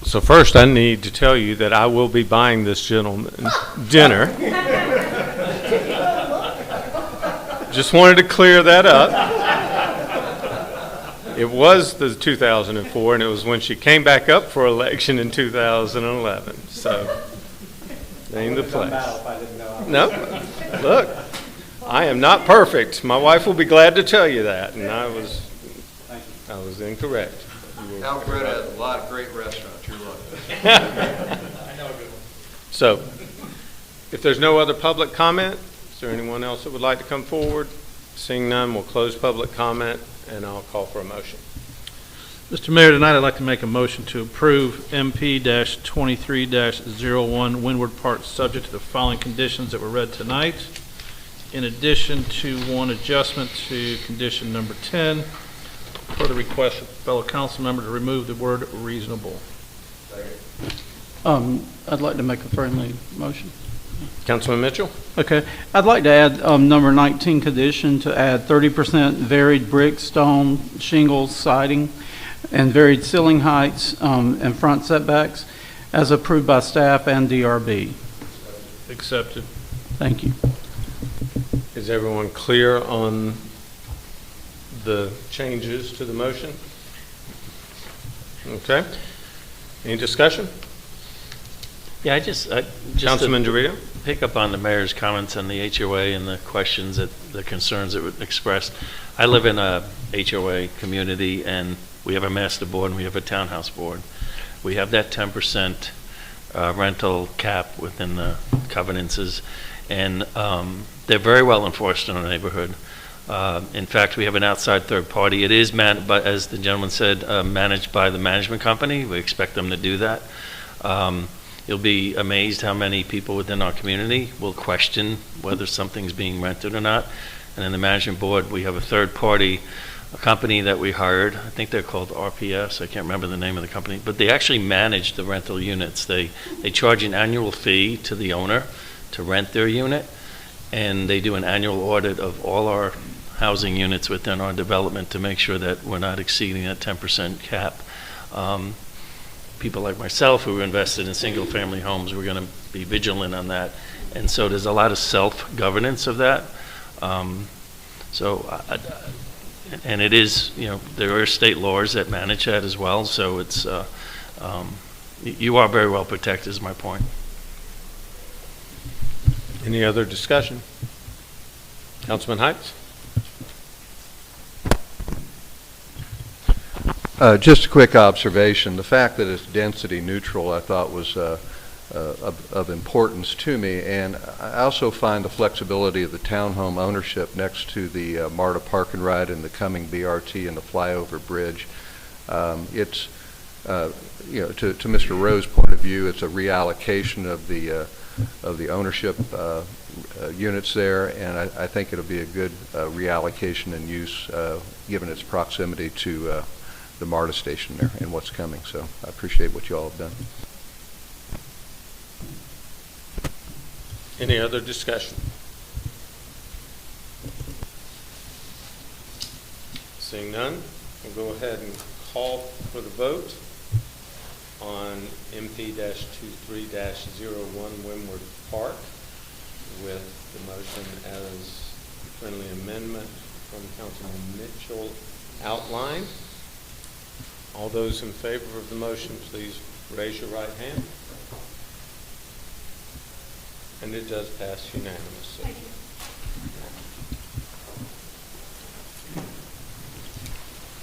So first, I need to tell you that I will be buying this gentleman dinner. Just wanted to clear that up. It was the 2004, and it was when she came back up for election in 2011. So, name the place. No, look, I am not perfect. My wife will be glad to tell you that, and I was incorrect. Alpharetta has a lot of great restaurants. You're lucky. I know a good one. So, if there's no other public comment, is there anyone else that would like to come forward? Seeing none, we'll close public comment, and I'll call for a motion. Mr. Mayor, tonight I'd like to make a motion to approve MP-23-01 Windward Park subject to the following conditions that were read tonight. In addition to one adjustment to condition number 10, for the request of fellow council member to remove the word reasonable. I'd like to make a friendly motion. Councilman Mitchell? Okay. I'd like to add number 19 condition to add 30% varied brick, stone, shingles, siding, and varied ceiling heights and front setbacks as approved by staff and DRB. Accepted. Thank you. Is everyone clear on the changes to the motion? Okay. Any discussion? Yeah, just Councilman DeRito? Pick up on the mayor's comments on the HOA and the questions the concerns that were expressed. I live in a HOA community, and we have a master board and we have a townhouse board. We have that 10% rental cap within the covenances, and they're very well enforced in our neighborhood. In fact, we have an outside third party. It is, as the gentleman said, managed by the management company. We expect them to do that. You'll be amazed how many people within our community will question whether something's being rented or not. And in the management board, we have a third party, a company that we hired. I think they're called RPS. I can't remember the name of the company, but they actually manage the rental units. They charge an annual fee to the owner to rent their unit, and they do an annual audit of all our housing units within our development to make sure that we're not exceeding that 10% cap. People like myself who are invested in single-family homes, we're going to be vigilant on that. And so there's a lot of self-governance of that. And it is, there are state laws that manage that as well. So it's, you are very well protected is my point. Any other discussion? Councilman Heights? Just a quick observation. The fact that it's density neutral I thought was of importance to me, and I also find the flexibility of the townhome ownership next to the MARTA Park and Ride and the coming BRT and the flyover bridge. It's, to Mr. Rowe's point of view, it's a reallocation of the ownership units there, and I think it'll be a good reallocation and use given its proximity to the MARTA station there and what's coming. So I appreciate what you all have done. Any other discussion? Seeing none, we'll go ahead and call for the vote on MP-23-01 Windward Park with the motion as friendly amendment from Councilman Mitchell outlined. All those in favor of the motion, please raise your right hand. And it does pass unanimously. Thank you.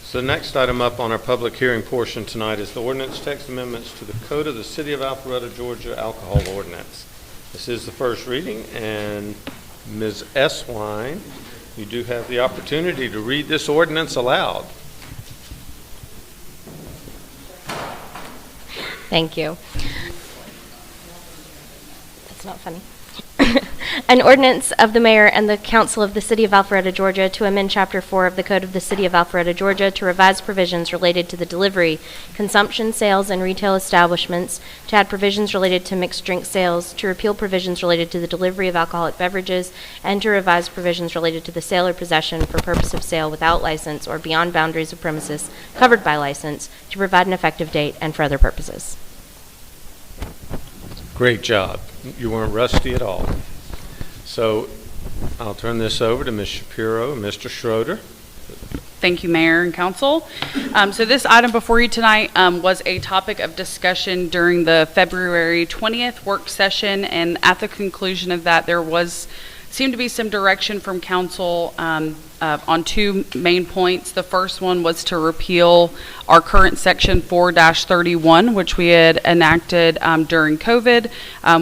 So the next item up on our public hearing portion tonight is the ordinance text amendments to the Code of the City of Alpharetta, Georgia Alcohol Ordinance. This is the first reading, and Ms. Eswine, you do have the opportunity to read this ordinance aloud. Thank you. That's not funny. An ordinance of the mayor and the council of the city of Alpharetta, Georgia, to amend Chapter 4 of the Code of the City of Alpharetta, Georgia, to revise provisions related to the delivery, consumption, sales, and retail establishments, to add provisions related to mixed drink sales, to repeal provisions related to the delivery of alcoholic beverages, and to revise provisions related to the sale or possession for purpose of sale without license or beyond boundaries of premises covered by license, to provide an effective date, and for other purposes. Great job. You weren't rusty at all. So I'll turn this over to Ms. Shapiro and Mr. Schroeder. Thank you, Mayor and Council. So this item before you tonight was a topic of discussion during the February 20th work session, and at the conclusion of that, there seemed to be some direction from Council on two main points. The first one was to repeal our current Section 4-31, which we had enacted during COVID,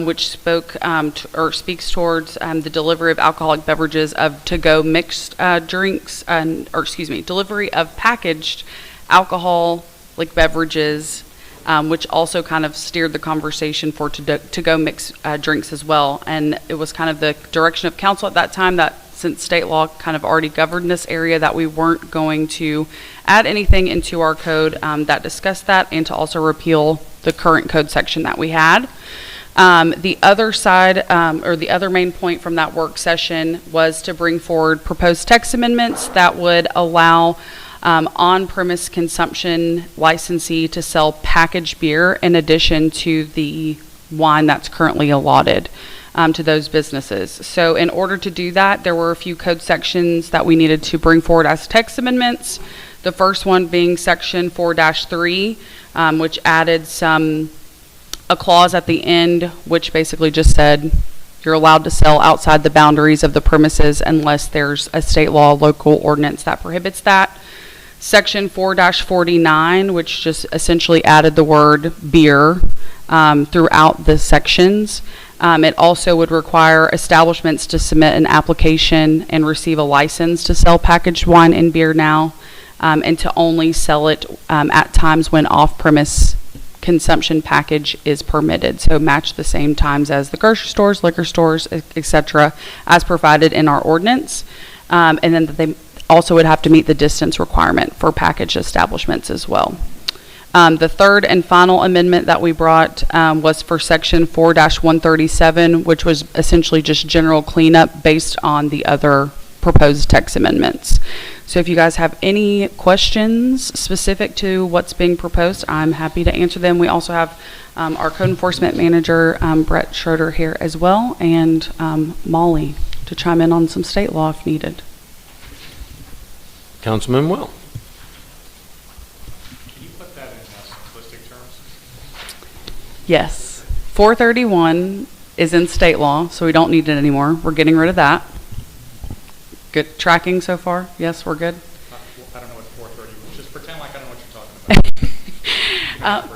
which speaks towards the delivery of alcoholic beverages of to-go mixed drinks, delivery of packaged alcoholic beverages, which also kind of steered the conversation for to-go mixed drinks as well. And it was kind of the direction of council at that time that since state law kind of already governed this area, that we weren't going to add anything into our code that discussed that, and to also repeal the current code section that we had. The other side, or the other main point from that work session, was to bring forward proposed text amendments that would allow on-premise consumption licensee to sell packaged beer in addition to the wine that's currently allotted to those businesses. So in order to do that, there were a few code sections that we needed to bring forward as text amendments. The first one being Section 4-3, which added a clause at the end, which basically just said you're allowed to sell outside the boundaries of the premises unless there's a state law, local ordinance that prohibits that. Section 4-49, which just essentially added the word beer throughout the sections. It also would require establishments to submit an application and receive a license to sell packaged wine and beer now, and to only sell it at times when off-premise consumption package is permitted. So match the same times as the grocery stores, liquor stores, etc., as provided in our ordinance. And then they also would have to meet the distance requirement for packaged establishments as well. The third and final amendment that we brought was for Section 4-137, which was essentially just general cleanup based on the other proposed text amendments. So if you guys have any questions specific to what's being proposed, I'm happy to answer them. We also have our code enforcement manager, Brett Schroeder, here as well, and Molly to chime in on some state law if needed. Councilman Will. Yes. 431 is in state law, so we don't need it anymore. We're getting rid of that. Good tracking so far? Yes, we're good? I don't know what 430 was. Just pretend like I know what you're talking about.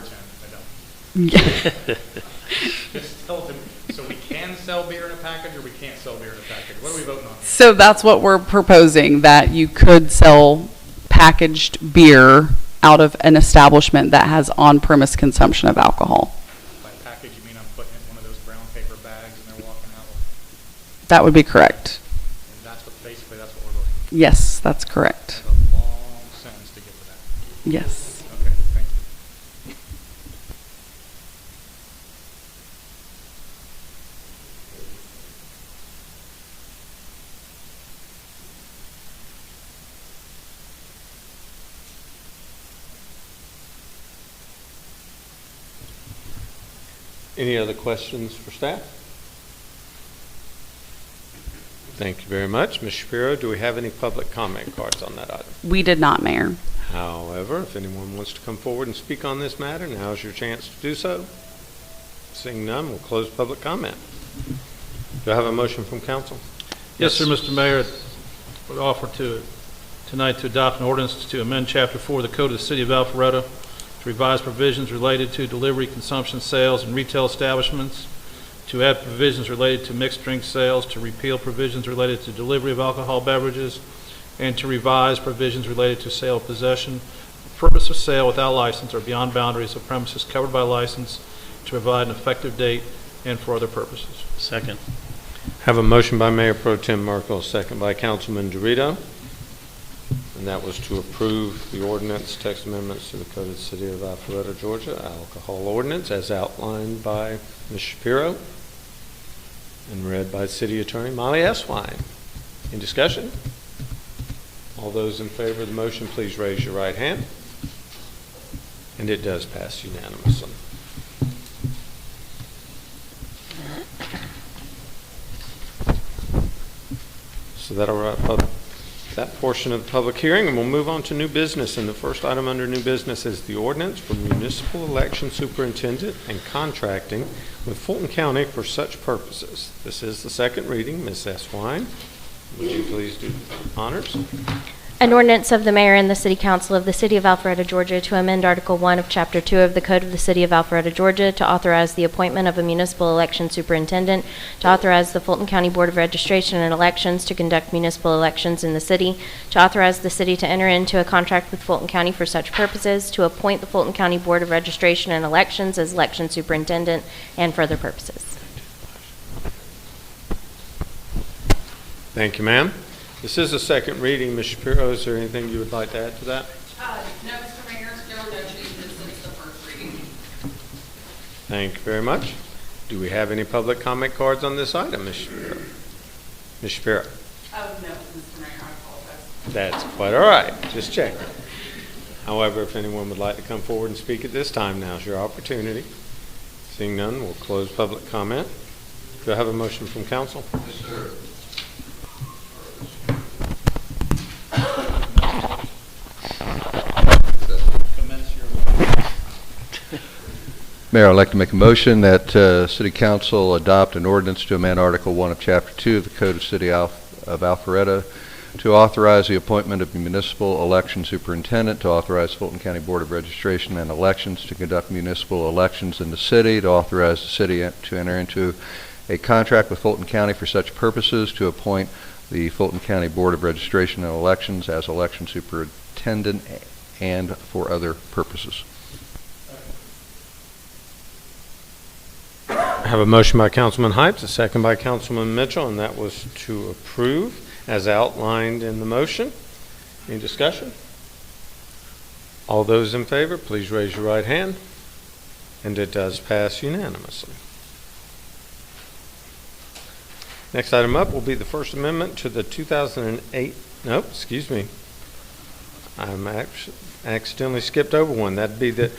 Just tell them, so we can sell beer in a package or we can't sell beer in a package? What are we voting on here? So that's what we're proposing, that you could sell packaged beer out of an establishment that has on-premise consumption of alcohol. By package, you mean I'm putting it in one of those brown paper bags and they're walking out with? That would be correct. And that's what we're voting on? Yes, that's correct. That's a long sentence to get to that. Yes. Okay, thank you. Any other questions for staff? Thank you very much. Ms. Shapiro, do we have any public comment cards on that item? We did not, Mayor. However, if anyone wants to come forward and speak on this matter, now's your chance to do so. Seeing none, we'll close public comment. Do I have a motion from council? Yes, sir, Mr. Mayor. I would offer tonight to adopt an ordinance to amend Chapter 4 of the Code of the City of Alpharetta to revise provisions related to delivery, consumption, sales, and retail establishments, to add provisions related to mixed drink sales, to repeal provisions related to delivery of alcohol beverages, and to revise provisions related to sale, possession, purpose of sale without license or beyond boundaries of premises covered by license, to provide an effective date and for other purposes. Second. Have a motion by Mayor Pro Tem Merkel, second by Councilman Dorito. And that was to approve the ordinance, text amendments to the Code of the City of Alpharetta, Georgia, alcohol ordinance as outlined by Ms. Shapiro and read by City Attorney Molly Eswine. In discussion? All those in favor of the motion, please raise your right hand. And it does pass unanimously. So that'll wrap up that portion of the public hearing, and we'll move on to new business. And the first item under new business is the ordinance for municipal election superintendent and contracting with Fulton County for such purposes. This is the second reading. Ms. Eswine, would you please do the honors? An ordinance of the mayor and the city council of the city of Alpharetta, Georgia, to amend Article 1 of Chapter 2 of the Code of the city of Alpharetta, Georgia, to authorize the appointment of a municipal election superintendent, to authorize the Fulton County Board of Registration and Elections to conduct municipal elections in the city, to authorize the city to enter into a contract with Fulton County for such purposes, to appoint the Fulton County Board of Registration and Elections as election superintendent, and for other purposes. Thank you, ma'am. This is the second reading. Ms. Shapiro, is there anything you would like to add to that? No, Mr. Mayor, there were no changes since the first reading. Thank you very much. Do we have any public comment cards on this item, Ms. Shapiro? Ms. Shapiro? Oh, no, Mr. Mayor, I apologize. That's quite all right. Just check. However, if anyone would like to come forward and speak at this time, now's your opportunity. Seeing none, we'll close public comment. Do I have a motion from council? Yes, sir. Mayor, I'd like to make a motion that City Council adopt an ordinance to amend Article 1 of Chapter 2 of the Code of City of Alpharetta to authorize the appointment of a municipal election superintendent, to authorize Fulton County Board of Registration and Elections to conduct municipal elections in the city, to authorize the city to enter into a contract with Fulton County for such purposes, to appoint the Fulton County Board of Registration and Elections as election superintendent, and for other purposes. I have a motion by Councilman Hypes, a second by Councilman Mitchell, and that was to approve as outlined in the motion. Any discussion? All those in favor, please raise your right hand. And it does pass unanimously. Next item up will be the First Amendment to the 2008, nope, excuse me. I'm accidentally skipped over one. That'd be the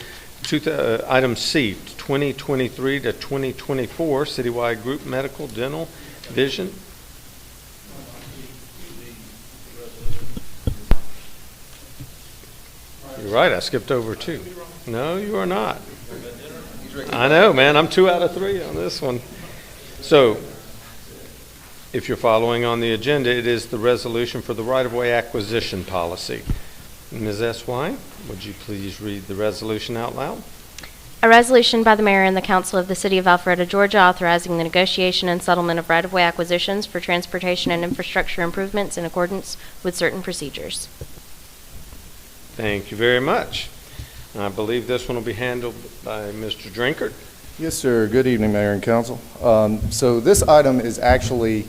item C, 2023 to 2024 citywide group medical, dental, vision. You're right, I skipped over two. No, you are not. I know, man, I'm 2 out of 3 on this one. So, if you're following on the agenda, it is the resolution for the right-of-way acquisition policy. Ms. Eswine, would you please read the resolution out loud? A resolution by the mayor and the council of the city of Alpharetta, Georgia, authorizing the negotiation and settlement of right-of-way acquisitions for transportation and infrastructure improvements in accordance with certain procedures. Thank you very much. I believe this one will be handled by Mr. Drinkard. Yes, sir. Good evening, Mayor and Council. So this item is actually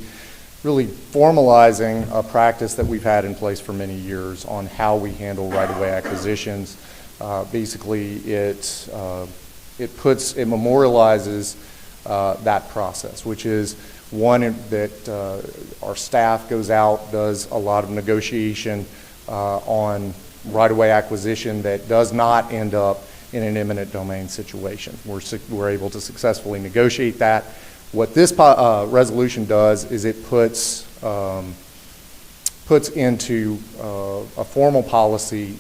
really formalizing a practice that we've had in place for many years on how we handle right-of-way acquisitions. Basically, it memorializes that process, which is one that our staff goes out, does a lot of negotiation on right-of-way acquisition that does not end up in an eminent domain situation. We're able to successfully negotiate that. What this resolution does is it puts into a formal policy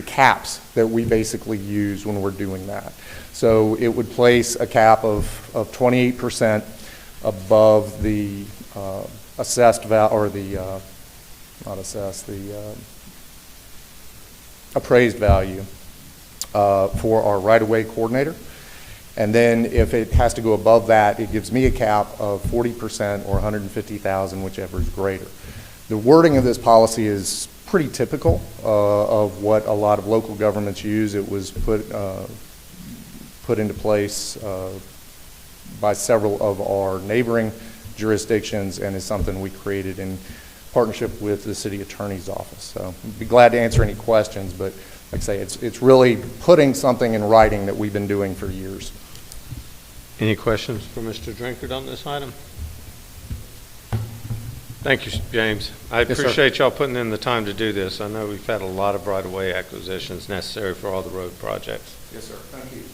caps that we basically use when we're doing that. So it would place a cap of 28% above the assessed value, or the, not assessed, the appraised value for our right-of-way coordinator. And then if it has to go above that, it gives me a cap of 40% or 150,000, whichever is greater. The wording of this policy is pretty typical of what a lot of local governments use. It was put into place by several of our neighboring jurisdictions, and is something we created in partnership with the city attorney's office. So I'd be glad to answer any questions, but like I say, it's really putting something in writing that we've been doing for years. Any questions for Mr. Drinkard on this item? Thank you, James. I Yes, sir. appreciate y'all putting in the time to do this. I know we've had a lot of right-of-way acquisitions necessary for all the road projects. Yes, sir. Thank you.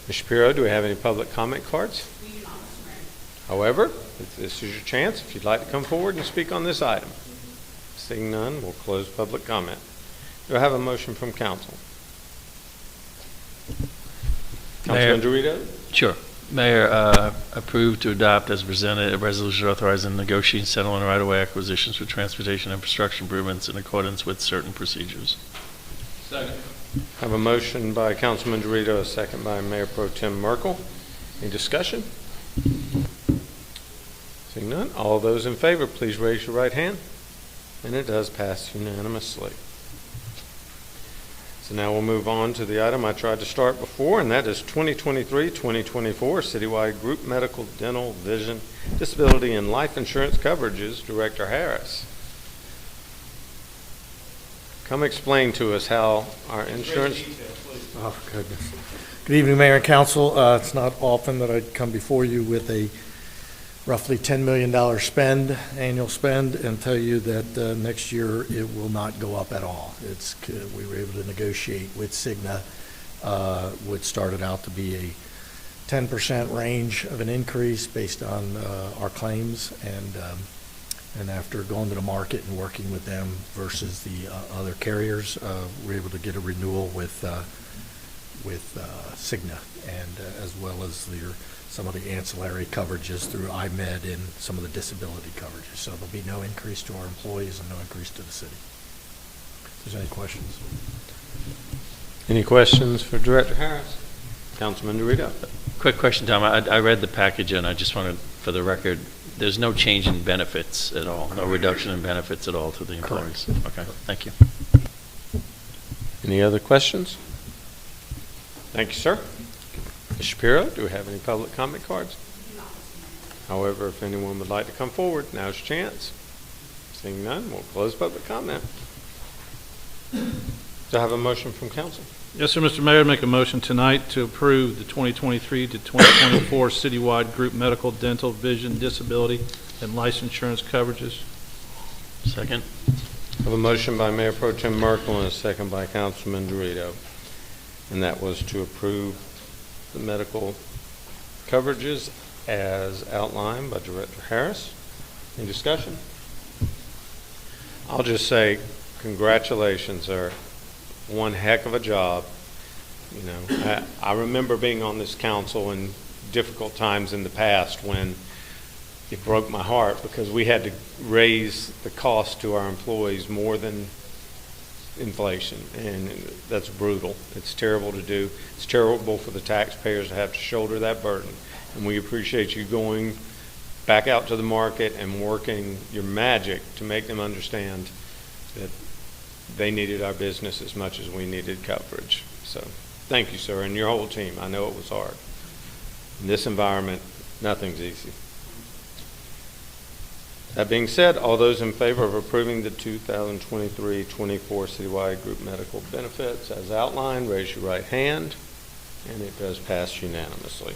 Ms. Shapiro, do we have any public comment cards? We do not, Mr. Mayor. However, this is your chance if you'd like to come forward and speak on this item. Seeing none, we'll close public comment. Do I have a motion from council? Councilman Dorito? Sure. Mayor, approved to adopt as presented a resolution authorizing negotiating settlement right-of-way acquisitions for transportation infrastructure improvements in accordance with certain procedures. Second. I have a motion by Councilman Dorito, a second by Mayor Pro Tem Merkel. Any discussion? Seeing none, all those in favor, please raise your right hand. And it does pass unanimously. So now we'll move on to the item I tried to start before, and that is 2023-2024 citywide group medical, dental, vision, disability, and life insurance coverages. Director Harris, come explain to us how our insurance... Oh, goodness. Good evening, Mayor and Council. It's not often that I come before you with a roughly $10 million annual spend, and tell you that next year it will not go up at all. We were able to negotiate with Cigna, which started out to be a 10% range of an increase based on our claims, and after going to the market and working with them versus the other carriers, we're able to get a renewal with Cigna, and as well as some of the ancillary coverages through IMED and some of the disability coverages. So there'll be no increase to our employees and no increase to the city. If there's any questions. Any questions for Director Harris? Councilman Dorito. Quick question, Tom. I read the package, and I just wanted, for the record, there's no change in benefits at all, no reduction in benefits at all to the employees? Correct. Okay, thank you. Any other questions? Thank you, sir. Ms. Shapiro, do we have any public comment cards? However, if anyone would like to come forward, now's your chance. Seeing none, we'll close public comment. Do I have a motion from council? Yes, sir, Mr. Mayor, I'd make a motion tonight to approve the 2023 to 2024 citywide group medical, dental, vision, disability, and life insurance coverages. Second. I have a motion by Mayor Pro Tem Merkel and a second by Councilman Dorito. And that was to approve the medical coverages as outlined by Director Harris. Any discussion? I'll just say congratulations, sir. One heck of a job. You know, I remember being on this council in difficult times in the past when it broke my heart because we had to raise the cost to our employees more than inflation, and that's brutal. It's terrible to do. It's terrible for the taxpayers to have to shoulder that burden, and we appreciate you going back out to the market and working your magic to make them understand that they needed our business as much as we needed coverage. So thank you, sir, and your whole team. I know it was hard. In this environment, nothing's easy. That being said, all those in favor of approving the 2023-24 citywide group medical benefits as outlined, raise your right hand, and it does pass unanimously.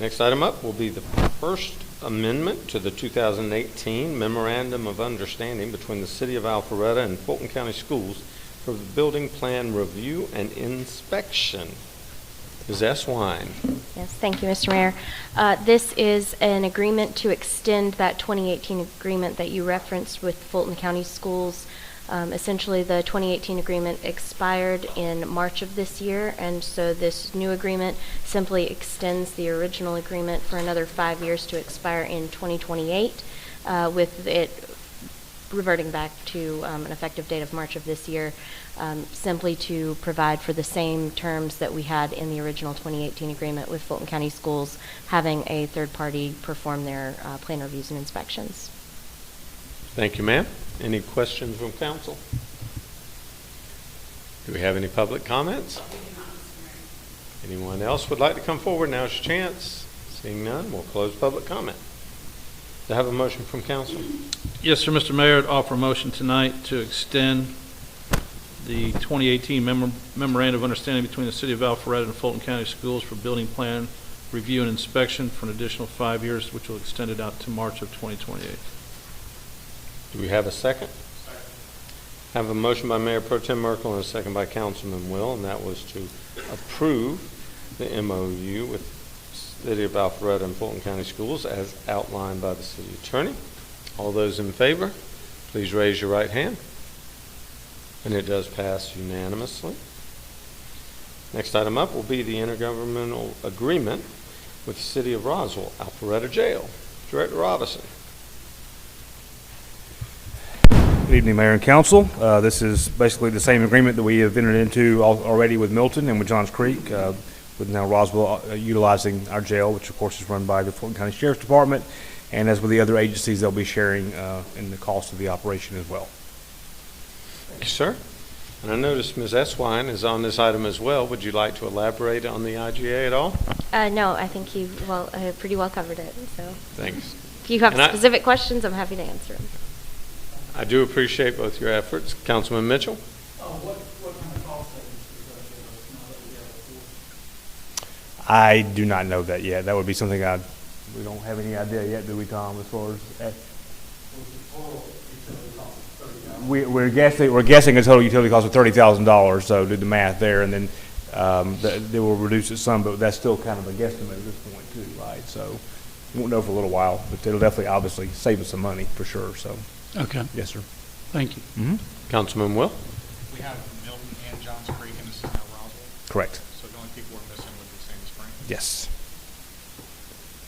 Next item up will be the first amendment to the 2018 Memorandum of Understanding between the City of Alpharetta and Fulton County Schools for the building plan review and inspection. Ms. S. Wine. Yes, thank you, Mr. Mayor. This is an agreement to extend that 2018 agreement that you referenced with Fulton County Schools. Essentially, the 2018 agreement expired in March of this year, and so this new agreement simply extends the original agreement for another 5 years to expire in 2028, with it reverting back to an effective date of March of this year, simply to provide for the same terms that we had in the original 2018 agreement with Fulton County Schools, having a third party perform their plan reviews and inspections. Thank you, ma'am. Any questions from council? Do we have any public comments? Anyone else would like to come forward? Now's your chance. Seeing none, we'll close public comment. Do I have a motion from council? Yes, sir, Mr. Mayor, I'd offer a motion tonight to extend the 2018 memorandum of understanding between the City of Alpharetta and Fulton County Schools for building plan review and inspection for an additional 5 years, which will extend it out to March of 2028. Do we have a second? I have a motion by Mayor Pro Tem Merkel and a second by Councilman Will, and that was to approve the MOU with City of Alpharetta and Fulton County Schools as outlined by the City Attorney. All those in favor, please raise your right hand. And it does pass unanimously. Next item up will be the intergovernmental agreement with the City of Roswell, Alpharetta Jail. Director Robinson. Good evening, Mayor and Council. This is basically the same agreement that we have entered into already with Milton and with Johns Creek, with now Roswell utilizing our jail, which of course is run by the Fulton County Sheriff's Department, and as with the other agencies, they'll be sharing in the cost of the operation as well. Thank you, sir. And I noticed Ms. Eswine is on this item as well. Would you like to elaborate on the IGA at all? No, I think you pretty well covered it. So Thanks. If you have specific questions, I'm happy to answer them. I do appreciate both your efforts. Councilman Mitchell? What kind of cost savings I do not know that yet. That would be something we don't have any idea yet, do we, Tom, as far as... We're guessing a total utility cost of $30,000, so do the math there, and then they will reduce it some, but that's still kind of a guesstimate at this point too, right? So we won't know for a little while, but it'll definitely obviously save us some money for sure, so. Okay. Yes, sir. Thank you. Mm-hmm. Councilman Will? We have Milton and Johns Creek, and this is now Roswell? Correct. So the only people we're missing would be Sandy Springs? Yes.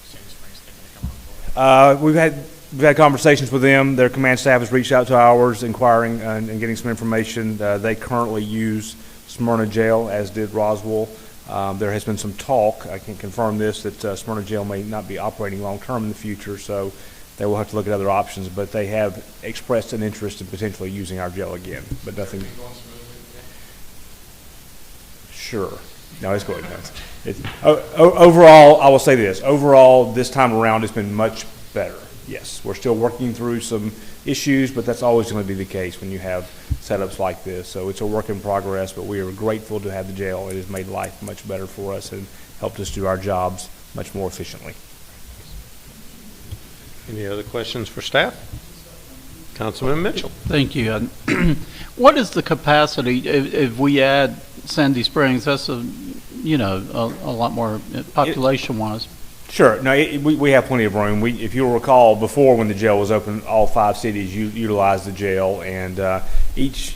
Sandy Springs thinking to come on board? We've had conversations with them. Their command staff has reached out to ours, inquiring and getting some information. They currently use Smyrna Jail, as did Roswell. There has been some talk, I can confirm this, that Smyrna Jail may not be operating long-term in the future, so they will have to look at other options, but they have expressed an interest in potentially using our jail again, but nothing. Sure. No, it's good. Overall, I will say this. Overall, this time around, it's been much better. Yes, we're still working through some issues, but that's always going to be the case when you have setups like this. So it's a work in progress, but we are grateful to have the jail. It has made life much better for us and helped us do our jobs much more efficiently. Any other questions for staff? Councilman Mitchell. Thank you. What is the capacity if we add Sandy Springs? That's a lot more population-wise. Sure. No, we have plenty of room. If you'll recall, before when the jail was open, all 5 cities utilized the jail, and it's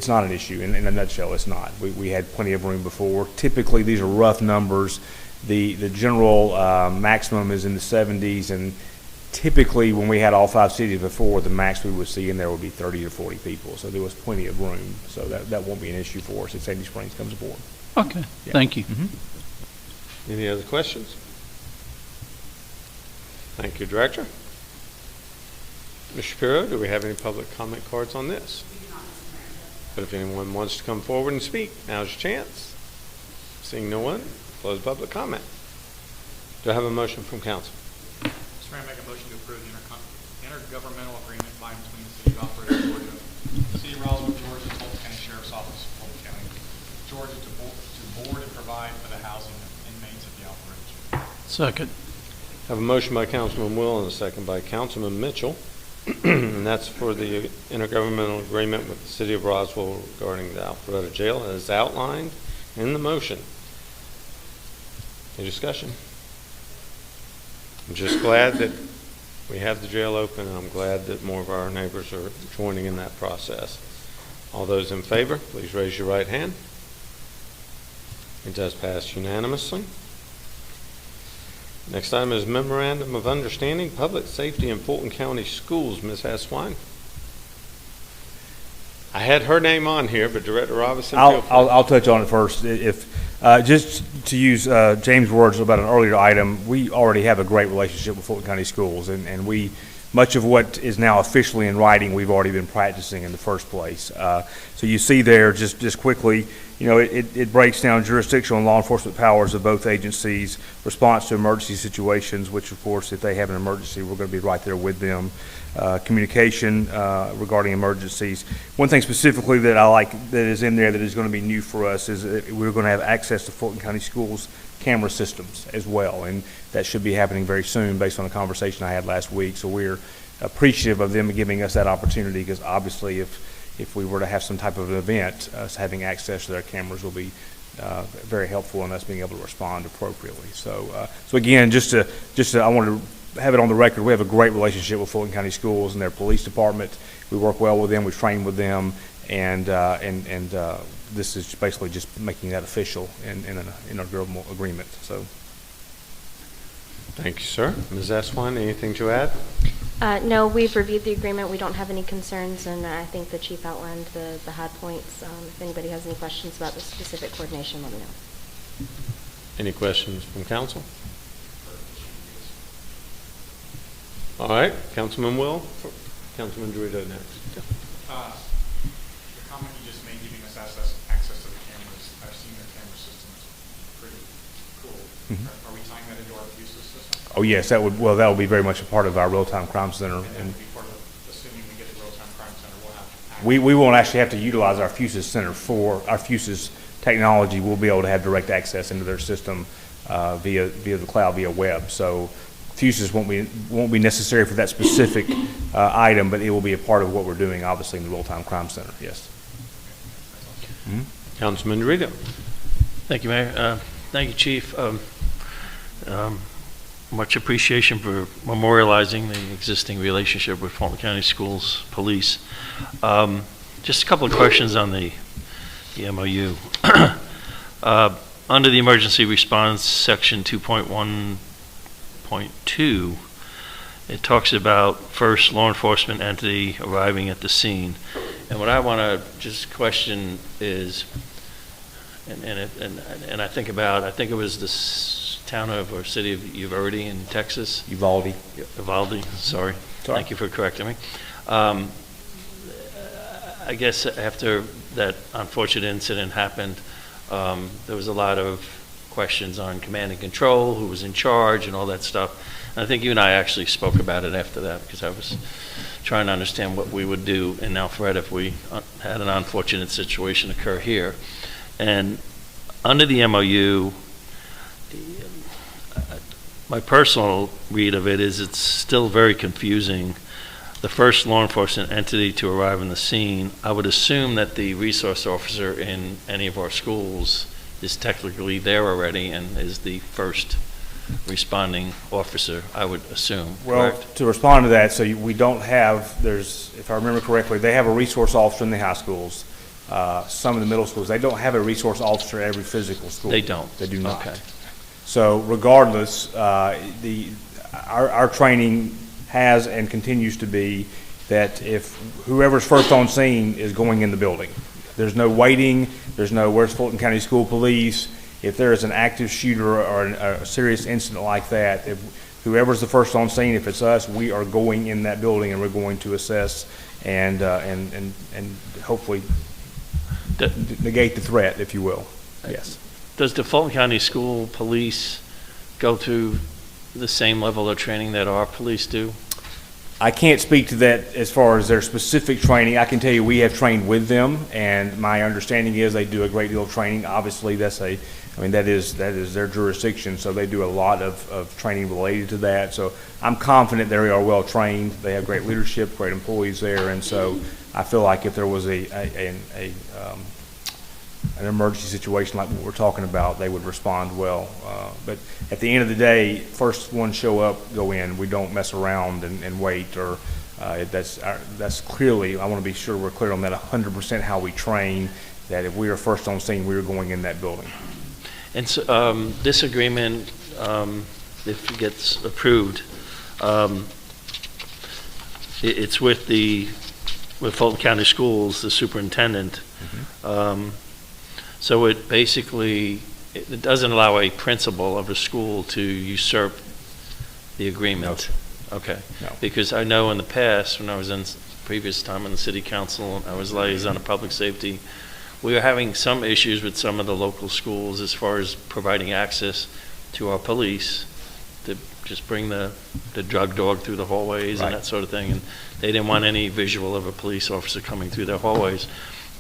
not an issue. In a nutshell, it's not. We had plenty of room before. Typically, these are rough numbers. The general maximum is in the 70s, and typically when we had all 5 cities before, the max we would see in there would be 30 or 40 people. So there was plenty of room. So that won't be an issue for us if Sandy Springs comes aboard. Okay. Yeah. Thank you. Mm-hmm. Any other questions? Thank you, Director. Ms. Shapiro, do we have any public comment cards on this? But if anyone wants to come forward and speak, now's your chance. Seeing no one, close public comment. Do I have a motion from council? Mr. Mayor, I make a motion to approve the intergovernmental agreement by and between the City of Alpharetta, Georgia, the City of Roswell, Georgia, and Fulton County Sheriff's Office, Fulton County, Georgia, to board and provide for the housing of inmates at the Alpharetta Jail. Second. I have a motion by Councilman Will and a second by Councilman Mitchell. And that's for the intergovernmental agreement with the City of Roswell regarding the Alpharetta Jail as outlined in the motion. Any discussion? I'm just glad that we have the jail open, and I'm glad that more of our neighbors are joining in that process. All those in favor, please raise your right hand. It does pass unanimously. Next item is Memorandum of Understanding, Public Safety in Fulton County Schools. Ms. Haswine. I had her name on here, but Director Robinson, feel free. I'll touch on it first. Just to use James' words about an earlier item, we already have a great relationship with Fulton County Schools, and we, much of what is now officially in writing, we've already been practicing in the first place. So you see there, just quickly, it breaks down jurisdictional and law enforcement powers of both agencies, response to emergency situations, which of course, if they have an emergency, we're going to be right there with them. Communication regarding emergencies. One thing specifically that I like that is in there that is going to be new for us is that we're going to have access to Fulton County Schools camera systems as well, and that should be happening very soon based on a conversation I had last week. So we're appreciative of them giving us that opportunity, because obviously if we were to have some type of an event, us having access to their cameras will be very helpful in us being able to respond appropriately. So again, just to I wanted to have it on the record, we have a great relationship with Fulton County Schools and their police department. We work well with them, we train with them, and this is basically just making that official in an agreement. So, thank you, sir. Ms. Aswine, anything to add? No, we've reviewed the agreement. We don't have any concerns, and I think the chief outlined the high points. If anybody has any questions about the specific coordination, let me know. Any questions from council? All right, Councilman Will. Councilman Dorito next. The comment you just made, giving us access to the cameras, I've seen their camera system. It's pretty cool. Mm-hmm. Are we tying that into our Fusus system? Oh yes, that would be very much a part of our real-time crime center. And be part of, assuming we get the real-time crime center, we'll have we won't actually have to utilize our Fusus center for our Fusus technology. We'll be able to have direct access into their system via the cloud, via web. So Fusus won't be necessary for that specific item, but it will be a part of what we're doing, obviously, in the real-time crime center. Yes. Mm-hmm. Councilman Dorito. Thank you, Mayor. Thank you, Chief. Much appreciation for memorializing the existing relationship with Fulton County Schools Police. Just a couple of questions on the MOU. Under the emergency response section 2.1.2, it talks about first law enforcement entity arriving at the scene. And what I want to just question is, and I think it was this town of or city of Uvalde in Texas. Uvalde, sorry. Thank you for correcting me. I guess after that unfortunate incident happened, there was a lot of questions on command and control, who was in charge and all that stuff. And I think you and I actually spoke about it after that, because I was trying to understand what we would do in Alpharetta if we had an unfortunate situation occur here. And under the MOU, my personal read of it is it's still very confusing. The first law enforcement entity to arrive on the scene, I would assume that the resource officer in any of our schools is technically there already and is the first responding officer, I would assume. Well, correct? To respond to that, so we don't have, if I remember correctly, they have a resource officer in the high schools. Some of the middle schools, they don't have a resource officer at every physical school. They don't? They do not. Okay. So regardless, our training has and continues to be that if whoever's first on scene is going in the building, there's no waiting, there's no where's Fulton County School Police. If there is an active shooter or a serious incident like that, if whoever's the first on scene, if it's us, we are going in that building and we're going to assess and hopefully negate the threat, if you will. Yes. Does the Fulton County School Police go through the same level of training that our police do? I can't speak to that as far as their specific training. I can tell you we have trained with them, and my understanding is they do a great deal of training. Obviously, that is their jurisdiction, so they do a lot of training related to that. So I'm confident they are well trained. They have great leadership, great employees there, and so I feel like if there was an emergency situation like what we're talking about, they would respond well. But at the end of the day, first one show up, go in. We don't mess around and wait. Or that's clearly, I want to be sure we're clear on that 100% how we train, that if we are first on scene, we are going in that building. And so, this agreement, if it gets approved, it's with Fulton County Schools, the superintendent. So it basically, it doesn't allow a principal of a school to usurp the agreement. No. Okay. No. Because I know in the past, when I was in previous time in the city council, I was liaison of public safety, we were having some issues with some of the local schools as far as providing access to our police to just bring the drug dog through the hallways and that sort of thing. And they didn't want any visual of a police officer coming through their hallways.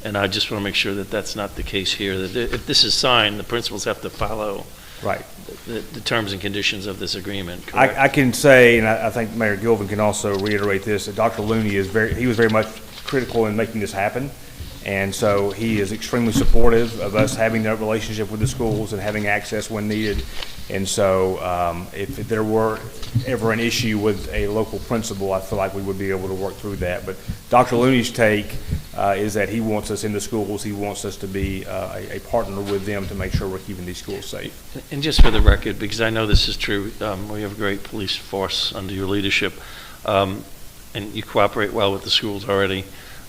And I just want to make sure that that's not the case here, that if this is signed, the principals have to follow the terms and conditions of this agreement, correct? I can say, and I think Mayor Gilvin can also reiterate this, that Dr. Looney he was very much critical in making this happen. And so he is extremely supportive of us having that relationship with the schools and having access when needed. And so if there were ever an issue with a local principal, I feel like we would be able to work through that. But Dr. Looney's take is that he wants us in the schools. He wants us to be a partner with them to make sure we're keeping these schools safe. And just for the record, because I know this is true, we have a great police force under your leadership, and you cooperate well with the schools already.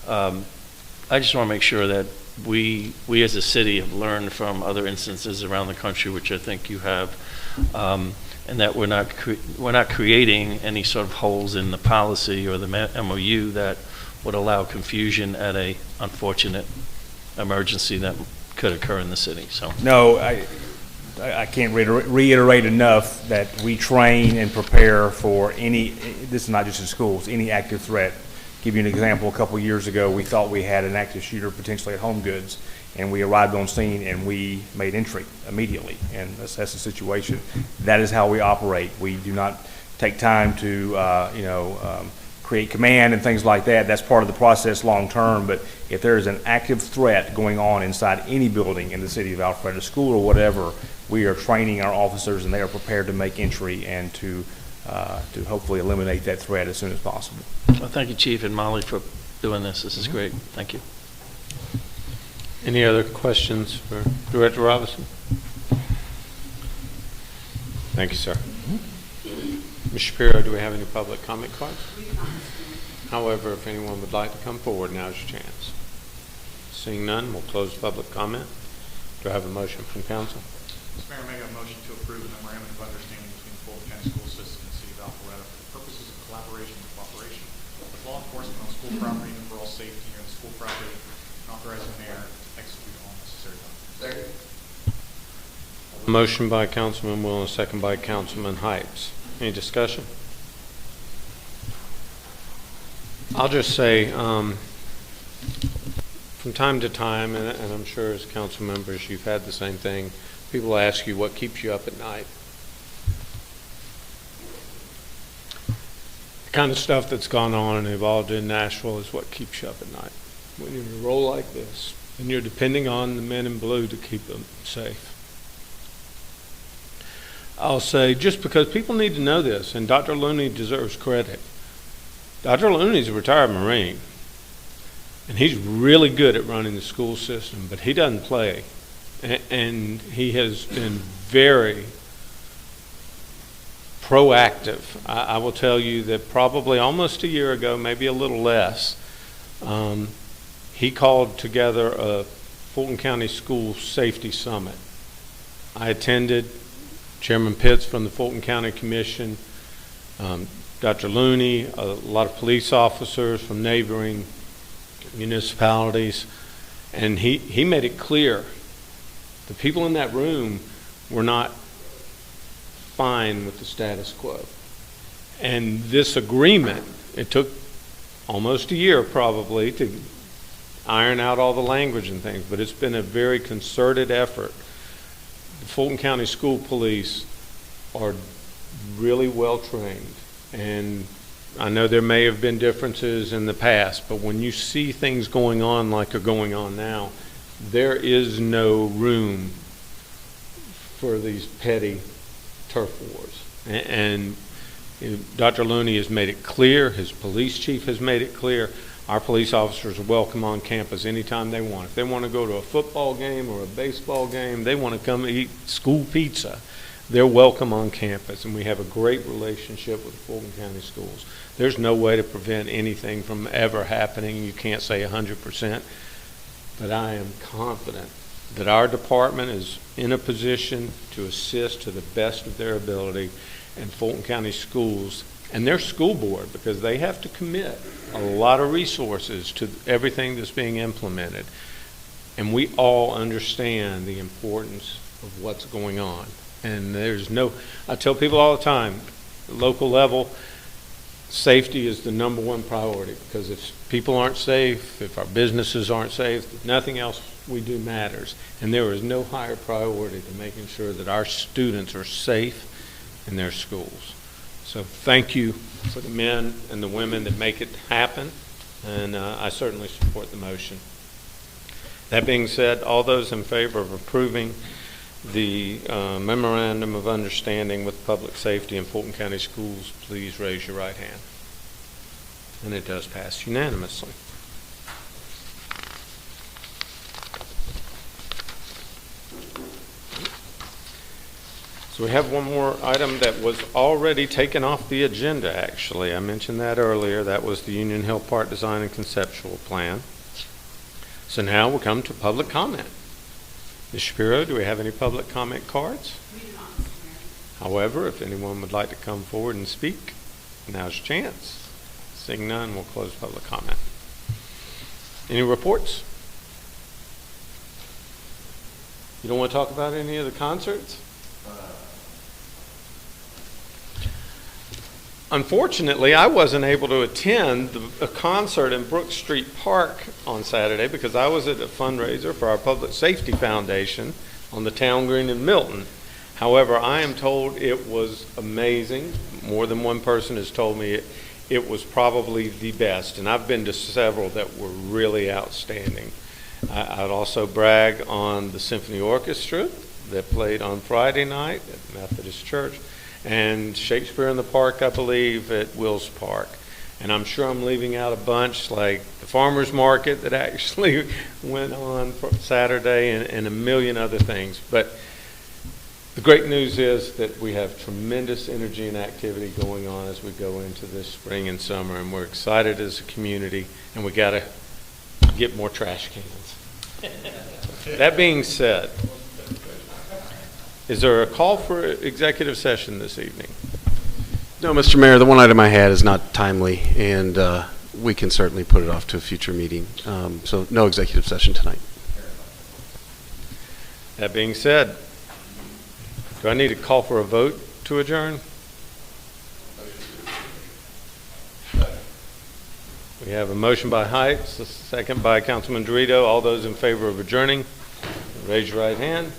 I just want to make sure that we as a city have learned from other instances around the country, which I think you have, and that we're not creating any sort of holes in the policy or the MOU that would allow confusion at a unfortunate emergency that could occur in the city. So no, I can't reiterate enough that we train and prepare for any. This is not just in schools, any active threat. Give you an example. A couple of years ago, we thought we had an active shooter potentially at Home Goods, and we arrived on scene and we made entry immediately and assessed the situation. That is how we operate. We do not take time to create command and things like that. That's part of the process long term. But if there is an active threat going on inside any building in the city of Alpharetta, school or whatever, we are training our officers and they are prepared to make entry and to hopefully eliminate that threat as soon as possible. well, thank you, Chief and Molly, for doing this. This is great. Thank you. Any other questions for Director Robinson? Thank you, sir. Ms. Shapiro, do we have any public comment cards? However, if anyone would like to come forward, now's your chance. Seeing none, we'll close public comment. Do I have a motion from council? Mr. Mayor, I make a motion to approve the memorandum of understanding between the Fulton County School System and the City of Alpharetta for the purposes of collaboration and cooperation with law enforcement on school property and for all safety near the school property, and authorize the mayor to execute all necessary documents. Motion by Councilman Will and a second by Councilman Hypes. Any discussion? I'll just say, from time to time, and I'm sure as council members you've had the same thing, people ask you what keeps you up at night. The kind of stuff that's gone on and evolved in Nashville is what keeps you up at night. When you're in a role like this, and you're depending on the men in blue to keep them safe. I'll say, just because people need to know this, and Dr. Looney deserves credit. Dr. Looney's a retired Marine, and he's really good at running the school system, but he doesn't play. And he has been very proactive. I will tell you that probably almost a year ago, maybe a little less, he called together a Fulton County School Safety Summit. I attended. Chairman Pitts from the Fulton County Commission, Dr. Looney, a lot of police officers from neighboring municipalities, and he made it clear the people in that room were not fine with the status quo. And this agreement, it took almost a year probably to iron out all the language and things, but it's been a very concerted effort. The Fulton County School Police are really well trained, and I know there may have been differences in the past, but when you see things going on like are going on now, there is no room for these petty turf wars. And Dr. Looney has made it clear, his police chief has made it clear, our police officers are welcome on campus anytime they want. If they want to go to a football game or a baseball game, they want to come eat school pizza, they're welcome on campus. And we have a great relationship with the Fulton County Schools. There's no way to prevent anything from ever happening. You can't say 100%, but I am confident that our department is in a position to assist to the best of their ability, and Fulton County Schools and their school board, because they have to commit a lot of resources to everything that's being implemented. And we all understand the importance of what's going on. And I tell people all the time, local level, safety is the number one priority, because if people aren't safe, if our businesses aren't safe, nothing else we do matters. And there is no higher priority to making sure that our students are safe in their schools. So thank you for the men and the women that make it happen, and I certainly support the motion. That being said, all those in favor of approving the memorandum of understanding with public safety in Fulton County Schools, please raise your right hand. And it does pass unanimously. So we have one more item that was already taken off the agenda, actually. I mentioned that earlier. That was the Union Hill Park Design and Conceptual Plan. So now we'll come to public comment. Ms. Shapiro, do we have any public comment cards? We do not, Mr. Mayor. However, if anyone would like to come forward and speak, now's your chance. Seeing none, we'll close public comment. Any reports? You don't want to talk about any of the concerts? Unfortunately, I wasn't able to attend a concert in Brook Street Park on Saturday because I was at a fundraiser for our Public Safety Foundation on the Town Green in Milton. However, I am told it was amazing. More than one person has told me it was probably the best, and I've been to several that were really outstanding. I'd also brag on the Symphony Orchestra that played on Friday night at Methodist Church, and Shakespeare in the Park, I believe, at Wills Park. And I'm sure I'm leaving out a bunch, like the farmers market that actually went on for Saturday, and a million other things. But the great news is that we have tremendous energy and activity going on as we go into this spring and summer, and we're excited as a community, and we got to get more trash cans. That being said, is there a call for executive session this evening? No, Mr. Mayor, the one item I had is not timely, and we can certainly put it off to a future meeting. So no executive session tonight. That being said, do I need a call for a vote to adjourn? We have a motion by Heights, a second by Councilman Dorito. All those in favor of adjourning, raise your right hand.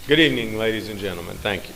Good evening, ladies and gentlemen. Thank you.